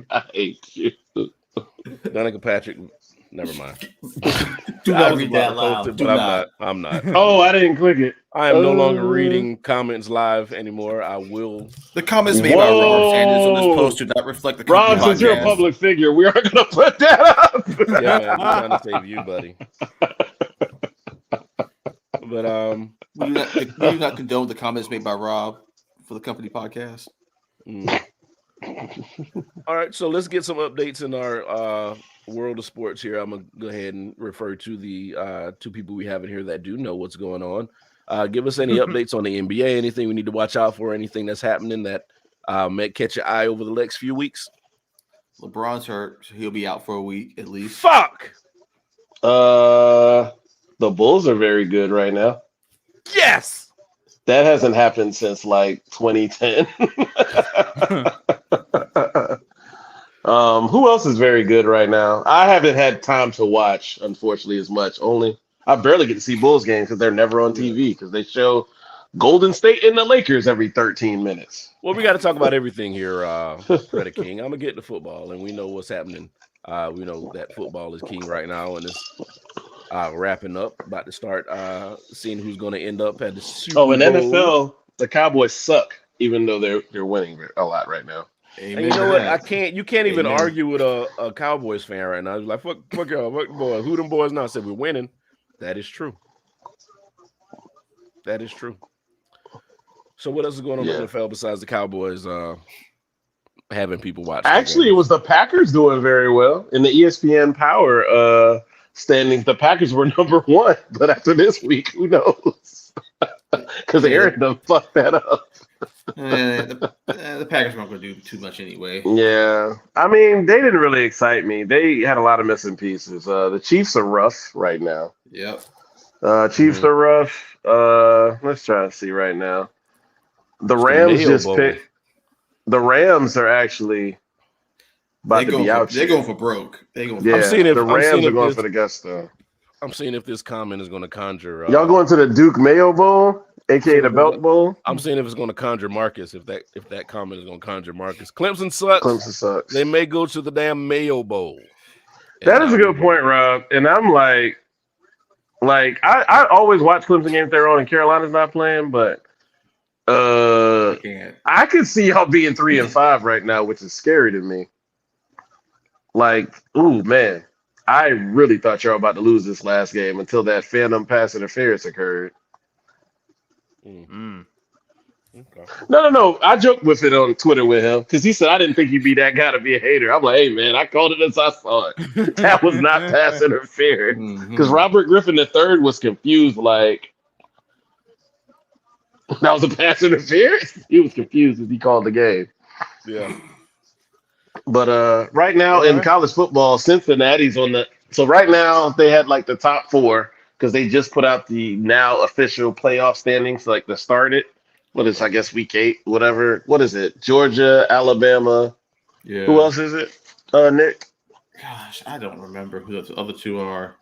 I hate you. Danica Patrick. Never mind. Do I not was read about that to post loud. it, Do but not. I'm not. Oh, I didn't click it. I am no longer reading comments live anymore. I will. The comments made by Rob Sanders on this post do not reflect the company Rob, since you're a podcast. public figure, we aren't going to put that up. Yeah, man, I'm trying to save you, buddy. But We do not condone the comments made by Rob for the company podcast. All right, so let's get some updates in our world of sports here. I'm gonna go ahead and refer to the two people we have in here that do know what's going on. Give us any updates on the NBA, anything we need to watch out for, anything that's happening that may catch your eye over the next few weeks. LeBron's hurt, so he'll be out for a week at least. Fuck! The Bulls are very good right now. Yes! That hasn't happened since like 2010. Who else is very good right now? I haven't had time to watch, unfortunately, as much. I barely get to see Bulls games because they're never on TV because they show Golden State and the Lakers every 13 minutes. Well, we got to talk about everything here, Freddie King. I'm gonna get to football, and we know what's happening. We know that football is king right now, and it's wrapping up. About to start seeing who's going to end up at the Super Bowl. In NFL, the Cowboys suck, even though they're winning a lot right now. Amen And you know to what? that. You can't even Amen. argue with a Cowboys fan right now. Like, fuck y'all, fuck boys. Who them boys now? I said we're winning. That is true. That is true. So what else is going on in the NFL besides the Cowboys having people watch? Actually, it was the Packers doing very well in the ESPN Power standings. The Packers were number one, but after this week, who knows? Because Aaron done fucked that up. The Packers weren't going to do too much anyway. Yeah, I mean, they didn't really excite me. They had a lot of missing pieces. The Chiefs are rough right now. Yep. Chiefs are rough. Let's try to see right now. The Rams just picked. The Rams are actually about to be out. They're going for broke. Yeah, I'm seeing if the Rams are going this, for the gusto. I'm seeing if this comment is going to conjure. Y'all going to the Duke Mayo Bowl, aka the Belt Bowl? I'm seeing if it's going to conjure Marcus. If that comment is going to conjure Marcus. Clemson sucks. Clemson sucks. They may go to the damn Mayo Bowl. That is a good point, Rob. And I'm like I always watch Clemson games they're on and Carolina's not playing, but I could see y'all being 3-5 right now, which is scary to me. Like, ooh, man. I really thought y'all were about to lose this last game until that phantom pass interference occurred. Mm-hmm. Okay. No. I joked with it on Twitter with him because he said, I didn't think you'd be that guy to be a hater. I'm like, hey, man, I called it as I saw it. That was not pass interference. Because Robert Griffin III was confused, like, that was a pass interference? He was confused as he called the game. Yeah. But right now in college football, Cincinnati's on the – so right now they had like the top four because they just put out the now official playoff standings, like the started. What is, I guess, week 8, whatever. What is it? Georgia, Alabama. Yeah. Who else is it? Nick. Gosh, I don't remember who the other two are.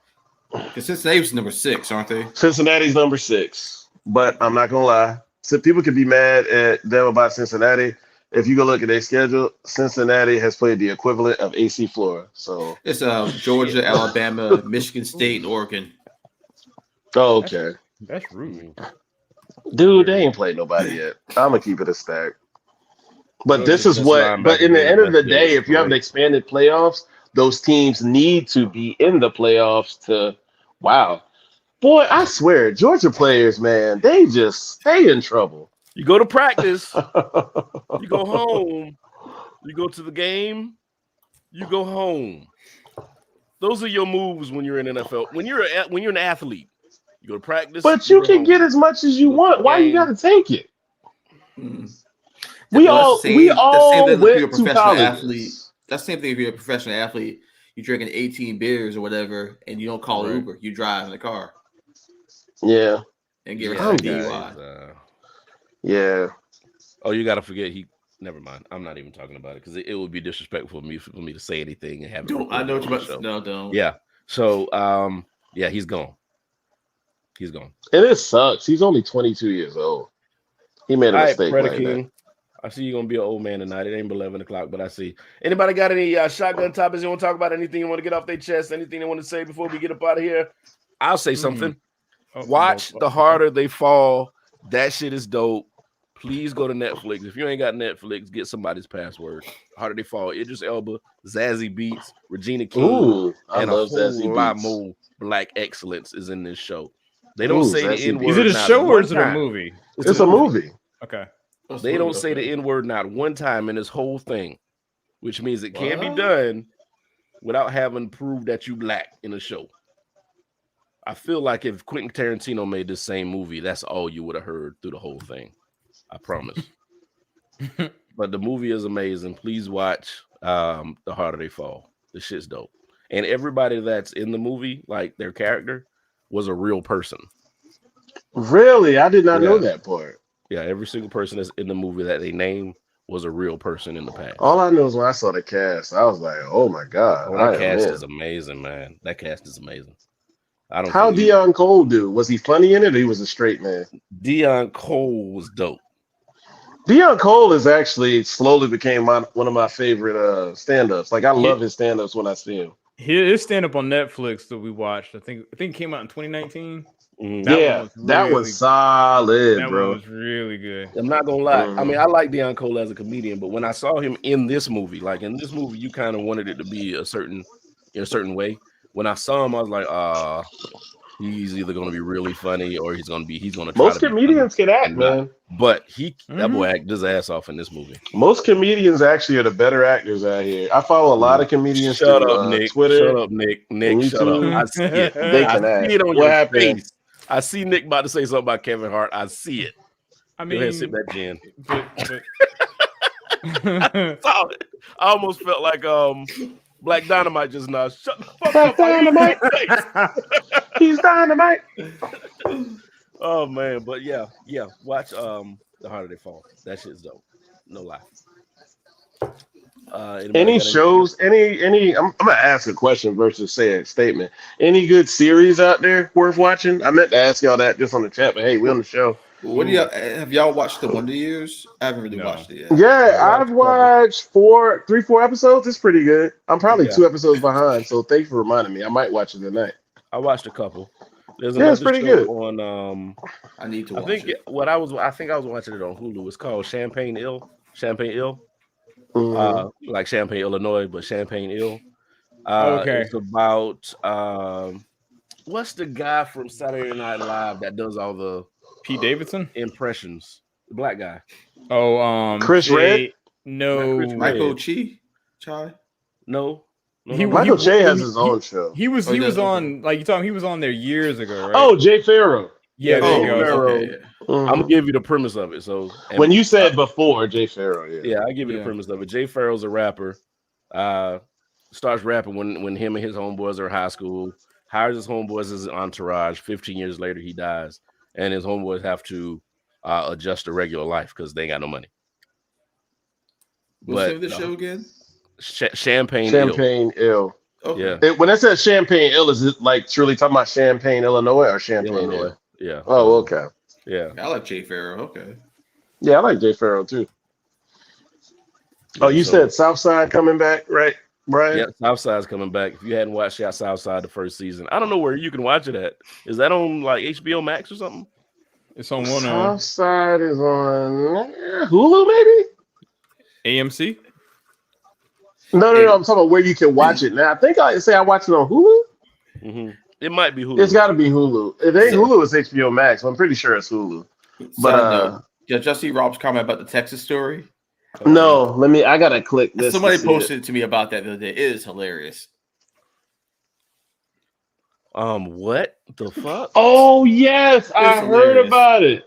Because Cincinnati's number 6, aren't they? Cincinnati's number 6. But I'm not gonna lie. So people could be mad at them about Cincinnati. If you go look at their schedule, Cincinnati has played the equivalent of AC Florida. So It's Georgia, Alabama, Michigan State, and Oregon. oh, okay. That's rude. Dude, they ain't played nobody yet. I'm gonna keep it a stack. But Georgia's this is best what. But linebacker in the being end of the best day, player, if you have an right? expanded playoffs, those teams need to be in the playoffs to. Wow, boy, I swear, Georgia players, man, they just stay in trouble. You go to practice, you go home, you go to the game, you go home. Those are your moves when you're in NFL. When you're an athlete, you go to practice. But you go can home. get as much as you Go to want. the Why you game. got to take it? Mm. We Well, that's the all same thing if you're a went to professional athlete. college. That's the same thing if you're a professional athlete. You're drinking 18 beers or whatever, and you don't call Right. Uber. You drive in the car Yeah, and get Yeah, arrested that for guy DUI. is, yeah. oh, you got to forget he. Never mind. I'm not even talking about it because it would be disrespectful for me to say anything and have. I know what you're about to show. say. No, don't. Yeah. So, yeah, he's gone. He's gone. And it sucks. He's only 22 years old. He made a All right, mistake Predator like that. King. I see you're gonna be an old man tonight. It ain't 11 o'clock, but I see. Anybody got any shotgun topics you want to talk about? Anything you want to get off their chest? Anything they want to say before we get up out of here? I'll say something. Watch The Harder They Fall. That shit is dope. Please go to Netflix. If you ain't got Netflix, get somebody's password. Harder They Fall. Idris Elba, Zazie Beetz, Regina King, Ooh, I and a love whole Zazie lot Beetz. more black excellence is in this show. They don't say the Zazie N Beetz. word. Is it a not show or one is it a time. movie? It's a movie. Okay. They don't say the N word not one time in this whole thing, which means it can't be What? done without having proved that you black in a show. I feel like if Quentin Tarantino made this same movie, that's all you would have heard through the whole thing. I promise. But the movie is amazing. Please watch The Harder They Fall. The shit's dope. And everybody that's in the movie, like their character, was a real person. Really? I did not know Yeah. that part. Yeah, every single person that's in the movie that they name was a real person in the past. All I know is when I saw the cast, I was like, "Oh my god!" Oh, that cast is amazing, man. That cast is amazing. I don't. How think Deion Cole do? Was he funny in it? Or he was a straight man. Deion Cole was dope. Deion Cole is actually slowly became one of my favorite stand-ups. Like I love his stand-ups when I see him. His stand up on Netflix that we watched, I think it came out in 2019. Mm-hmm. That was solid, that bro. one was really good. I'm not gonna lie. I mean, I like Deion Cole as a comedian, but when I saw him in this movie, you kind of wanted it to be a certain way. When I saw him, I was like, he's either gonna be really funny or he's gonna try Most to comedians can act, man. But that boy acted his ass off in this movie. Most comedians actually are the better actors out here. I follow a lot of comedians Shut through up, Nick. Twitter. Shut up, Nick. Nick, shut up. I see it. They can act. See it on What your happened? face. I see Nick about to say something about Kevin Hart. I see it. I Go ahead and mean, sit back, Jen. but I saw it. I almost felt like Black Dynamite just now. Shut the fuck Black up. Dynamite. He's dynamite. Oh man, but yeah. Watch The Harder They Fall. That shit's dope. No lie. Any shows? Any? I'm gonna ask a question versus say a statement. Any good series out there worth watching? I meant to ask y'all that just on the chat, but hey, we on the show. What do have y'all watched the Wonder Years? I haven't really watched it yet. Yeah, I've watched 4 episodes. It's pretty good. I'm probably 2 episodes behind, so thanks for reminding me. I might watch it tonight. I watched a couple. There's it's pretty good. On I need to watch it. I think I was watching it on Hulu. It's called Champagne Ill. Like Champaign, Illinois, but Champagne Ill. Okay. It's about what's the guy from Saturday Night Live that does all the Pete Davidson impressions? The black guy. Oh, Chris Red? No, Chris Michael Chai? No. Michael Che has his own show. He was on like you talking. He was on there years ago, right? Oh, Jay Farrow. Yeah, there you go. Farrow. Okay. I'm gonna give you the premise of it. So when you said before, Jay Farrow, I give you the premise of it. Jay Farrow's a rapper. Starts rapping when him and his homeboys are in high school. Hires his homeboys as an entourage. 15 years later, he dies, and his homeboys have to adjust to regular life because they ain't got no money. What's the name of the show again? Champagne Champagne Ill. Okay. Yeah. When it says Champagne Ill, is it like truly talking about Champagne, Illinois, or Champagne Illinois. Ill? Yeah. Oh, okay. Yeah. I like Jay Farrow. Okay. Yeah, I like Jay Farrow too. Oh, Yeah, you so- said Southside coming back, right, Brian? Yeah, Southside's coming back. If you hadn't watched that Southside the first season, I don't know where you can watch it at. Is that on like HBO Max or something? It's on one Southside is on Hulu, maybe? AMC. No. I'm talking about where you can watch it now. I think I watched it on Hulu. Mm-hmm. It might be Hulu. It's got to be Hulu. If it ain't Hulu, it's HBO Max. I'm pretty sure it's Hulu. But did you see Rob's comment about the Texas story? no, I gotta click this. Somebody posted it to me about that the other day. It is hilarious. What the fuck? Oh yes, I heard hilarious. about it.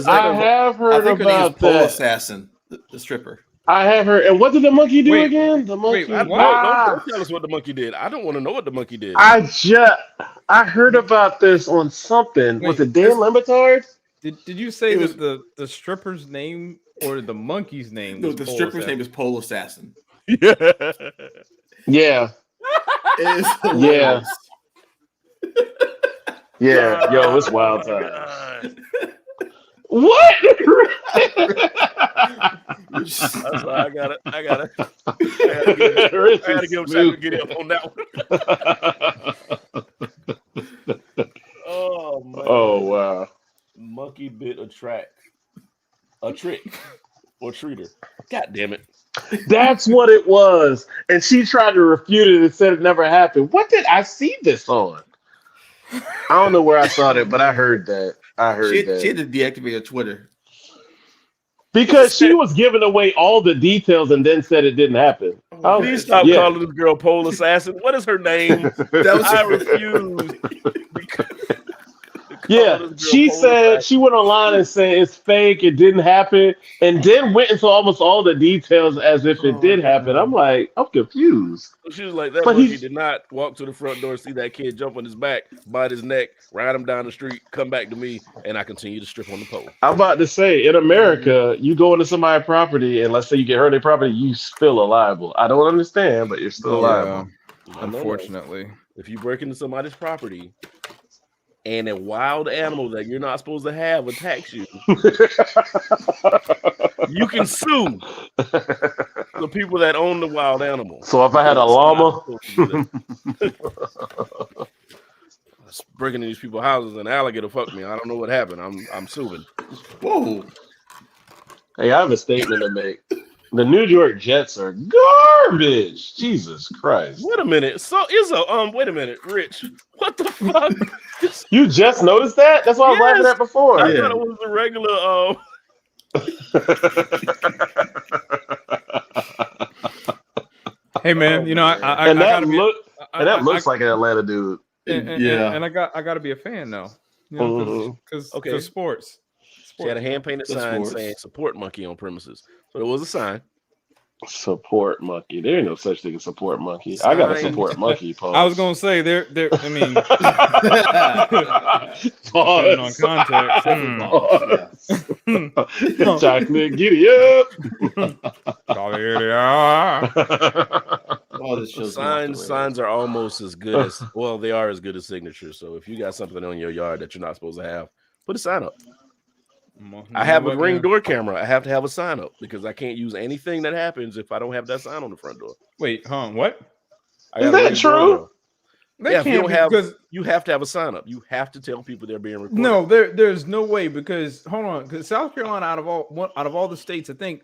I have I heard think her name is about Pole that. Assassin, the stripper. I have heard. And what did the monkey do Wait, again? The monkey. wait, Don't tell us what the monkey did. I don't want to know what the monkey did. I heard about this on something. Was Wait, it Dan Lemitard? Did you say It was- that the stripper's name or the monkey's name? No, was the Pole stripper's Assassin? name is Pole Assassin. Yeah. Yeah. It is hilarious. Yeah. Yo, it's wild time. What? I gotta give him time to get up on that one. Oh man. Oh wow. Monkey bit a trick or treater. God damn it. That's what it was. And she tried to refute it and said it never happened. What did I see this on? I don't know where I saw that, but I heard that. She had to deactivate her Twitter. Because she was giving away all the details and then said it didn't happen. Please stop calling this girl Pole Assassin. What is her name? I refuse. Yeah, she said she went online and said it's fake, it didn't happen, and then went into almost all the details as if it did happen. I'm like, I'm confused. She was like, that monkey did not walk to the front door, see that kid jump on his back, bite his neck, ride him down the street, come back to me, and I continue to strip on the pole. I'm about to say, in America, you go into somebody's property and let's say you get hurt in their property, you still are liable. I don't understand, but you're still liable. Unfortunately. If you break into somebody's property and a wild animal that you're not supposed to have attacks you, you can sue the people that own the wild animal. So if I had a llama, breaking into these people's houses and an alligator fucked me, I don't know what happened. I'm suing. Whoa. Hey, I have a statement to make. The New York Jets are garbage. Jesus Christ. Wait a minute. So Izzo, wait a minute, Rich. What the fuck? You just noticed that? That's what I was laughing at before. I thought it was the regular Hey man, you know I and that gotta looks like an Atlanta dude. And I gotta be a fan though, you know, because sports. She had a hand painted sign saying "Support Monkey" on premises. So there was a sign. Support Monkey. There ain't no such thing as Support Monkey. I got a Support Monkey post. I was gonna say there. I mean, on context. Chocolate, giddy up. Signs are almost as good as they are as good as signatures. So if you got something on your yard that you're not supposed to have, put a sign up. I have a Ring door camera. I have to have a sign up because I can't use anything that happens if I don't have that sign on the front door. Wait, what? Is that true? Yeah, because you have to have a sign up. You have to tell people they're being recorded. No, there's no way because hold on, because South Carolina out of all the states, I think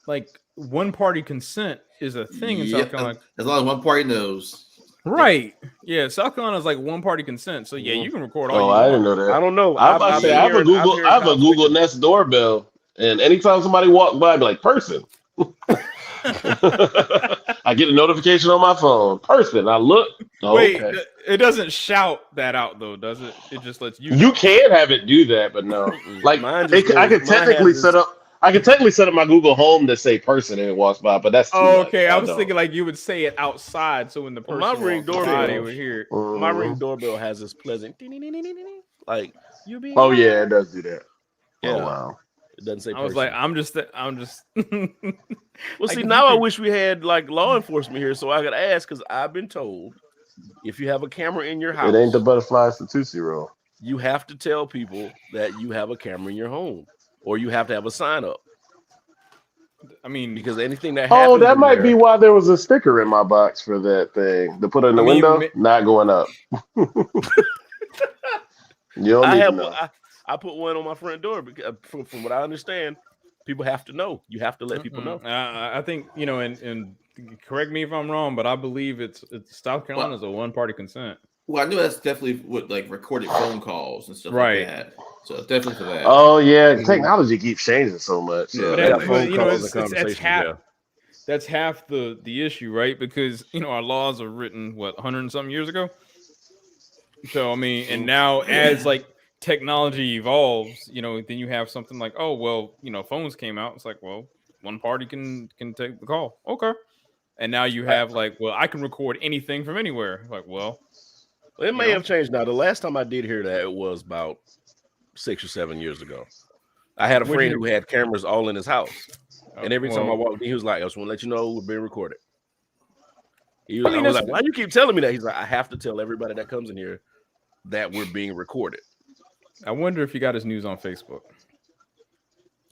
like one party consent is a thing in South Carolina. As long as one party knows. Right. Yeah. South Carolina is like one party consent. So yeah, you can record all. I didn't know that. I don't know. I have a Google Nest doorbell, and anytime somebody walks by, I be like, person. I get a notification on my phone. Person. I look. Wait, it doesn't shout that out though, does it? It just lets you. You can have it do that, but no. Like I could technically set up. I can technically set up my Google Home to say person and it walks by, but that's okay. I was thinking like you would say it outside, so when the person my Ring doorbell they would hear. My Ring doorbell has this pleasant like you be. Oh yeah, it does do that. Yeah. Oh wow. It doesn't say. I was like, person. I'm just. Well, Like, see, if now I you could- wish we had like law enforcement here, so I could ask. Because I've been told, if you have a camera in your house, It ain't the butterflies to Tootsie Roll. you have to tell people that you have a camera in your home, or you have to have a sign up. I mean, Because anything that Oh, happens that in might there, be why there was a sticker in my box for that thing to put in the window. Not going up. You don't need to know. I put one on my front door because, from what I understand, people have to know. You have to let people know. I think and correct me if I'm wrong, but I believe it's South Carolina is a one-party consent. Well, I know that's definitely what like recorded phone calls and stuff Right. like that. So it's definitely for that. Oh yeah, technology keeps changing so much. Yeah, Yeah, But phone calls and that's conversations. half. Yeah. That's half the issue, right? Because our laws are written 100 and something years ago. So I mean, and now as like technology evolves, then you have something like, oh well, phones came out. It's like, well, one party can take the call, okay. And now you have like, well, I can record anything from anywhere. Like, well, It may have changed now. The last time I did hear that, it was about 6 or 7 years ago. I had a friend who had cameras all in his house. And every time I walked in, he was like, I just want to let you know we're being recorded. I was like, why do you keep telling me that? He's like, I have to tell everybody that comes in here that we're being recorded. I wonder if he got his news on Facebook.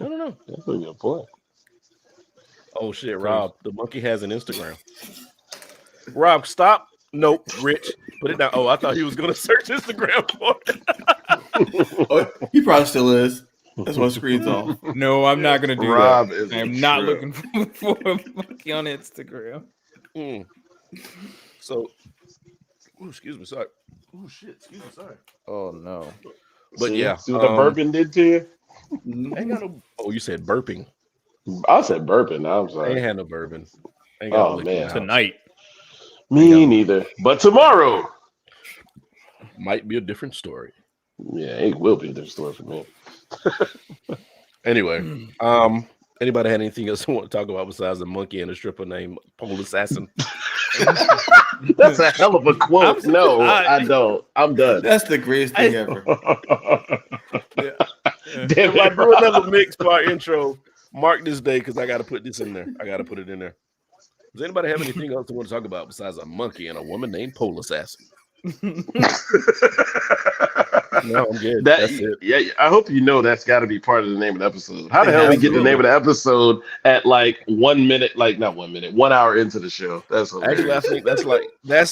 I don't know. that's a good point. Oh, shit, Rob. The monkey has an Instagram. Rob, stop. Nope, Rich. Put it down. Oh, I thought he was going to search Instagram for it. Oh, he probably still is. That's why screen's off. No, I'm not going to do Rob that. is I am a not trip. looking for a monkey on Instagram. So, excuse me, sorry. Oh, shit, excuse me, sorry. Oh, no. But yeah. See what the burping did to you? Ain't got no, you said burping. I said burping. I'm I sorry. ain't had no bourbon. Ain't got Oh, no liquor in the man. house. Tonight. Me neither. But tomorrow. Might be a different story. Yeah, it will be a different story for me. Anyway, anybody had anything else they want to talk about besides a monkey and a stripper named Pole Assassin? That's a hell of a quote. No, I don't. I'm done. That's the greatest thing ever. Damn If I it, do another mix for our intro, mark this day because I got to put this in there. I got to put it in there. Does anybody have anything else they want to talk about besides a monkey and a woman named Pole Assassin? No, I'm good. That's it. Yeah, I hope you know that's got to be part of the name of the episode. How the hell we get the name of the episode at like 1 minute, like not 1 minute, 1 hour into the show? That's hilarious. Actually, I think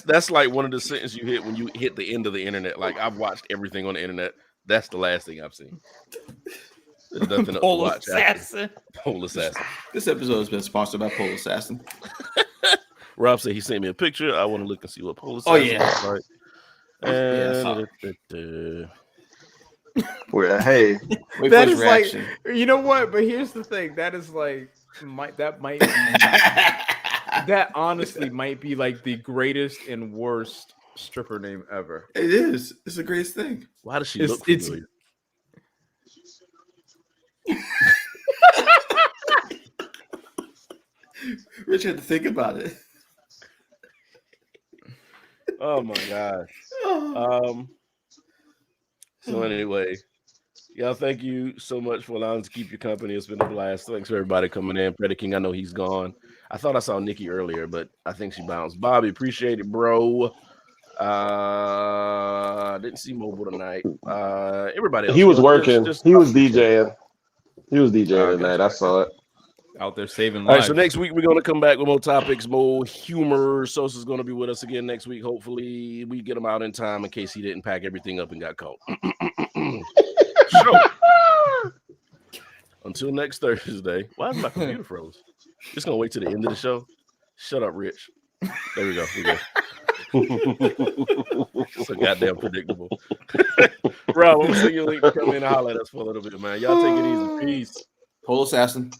that's like one of the sentences you hit when you hit the end of the internet. Like I've watched everything on the internet. That's the last thing I've seen. There's nothing else to watch. Pole Assassin. This episode has been sponsored by Pole Assassin. Rob said he sent me a picture. I want to look and see what Pole Assassin looks like. Well, hey, Wait That for is his reaction. like, you know what? But here's the thing. That is like, that honestly might be like the greatest and worst stripper name ever. It is. It's the greatest thing. Why does she look It's- familiar? Rich had to think about it. Oh my god. So anyway, y'all, thank you so much for allowing us to keep your company. It's been a blast. Thanks for everybody coming in. Pretty King, I know he's gone. I thought I saw Nikki earlier, but I think she bounced. Bobby, appreciate it, bro. Didn't see Mobile tonight. Everybody else. he was working. Just He was DJing. He was DJing tonight. I saw it. Out there saving All right, lives. so next week we're going to come back with more topics, more humor. Sosa's going to be with us again next week. Hopefully, we get him out in time in case he didn't pack everything up and got caught. So, until next Thursday. Why is my computer froze? Just going to wait till the end of the show. Shut up, Rich. There we go. So goddamn predictable. Rob, I'm going to send you a link to come in and holler at us for a little bit, man. Y'all take it easy. Peace. Pole Assassin.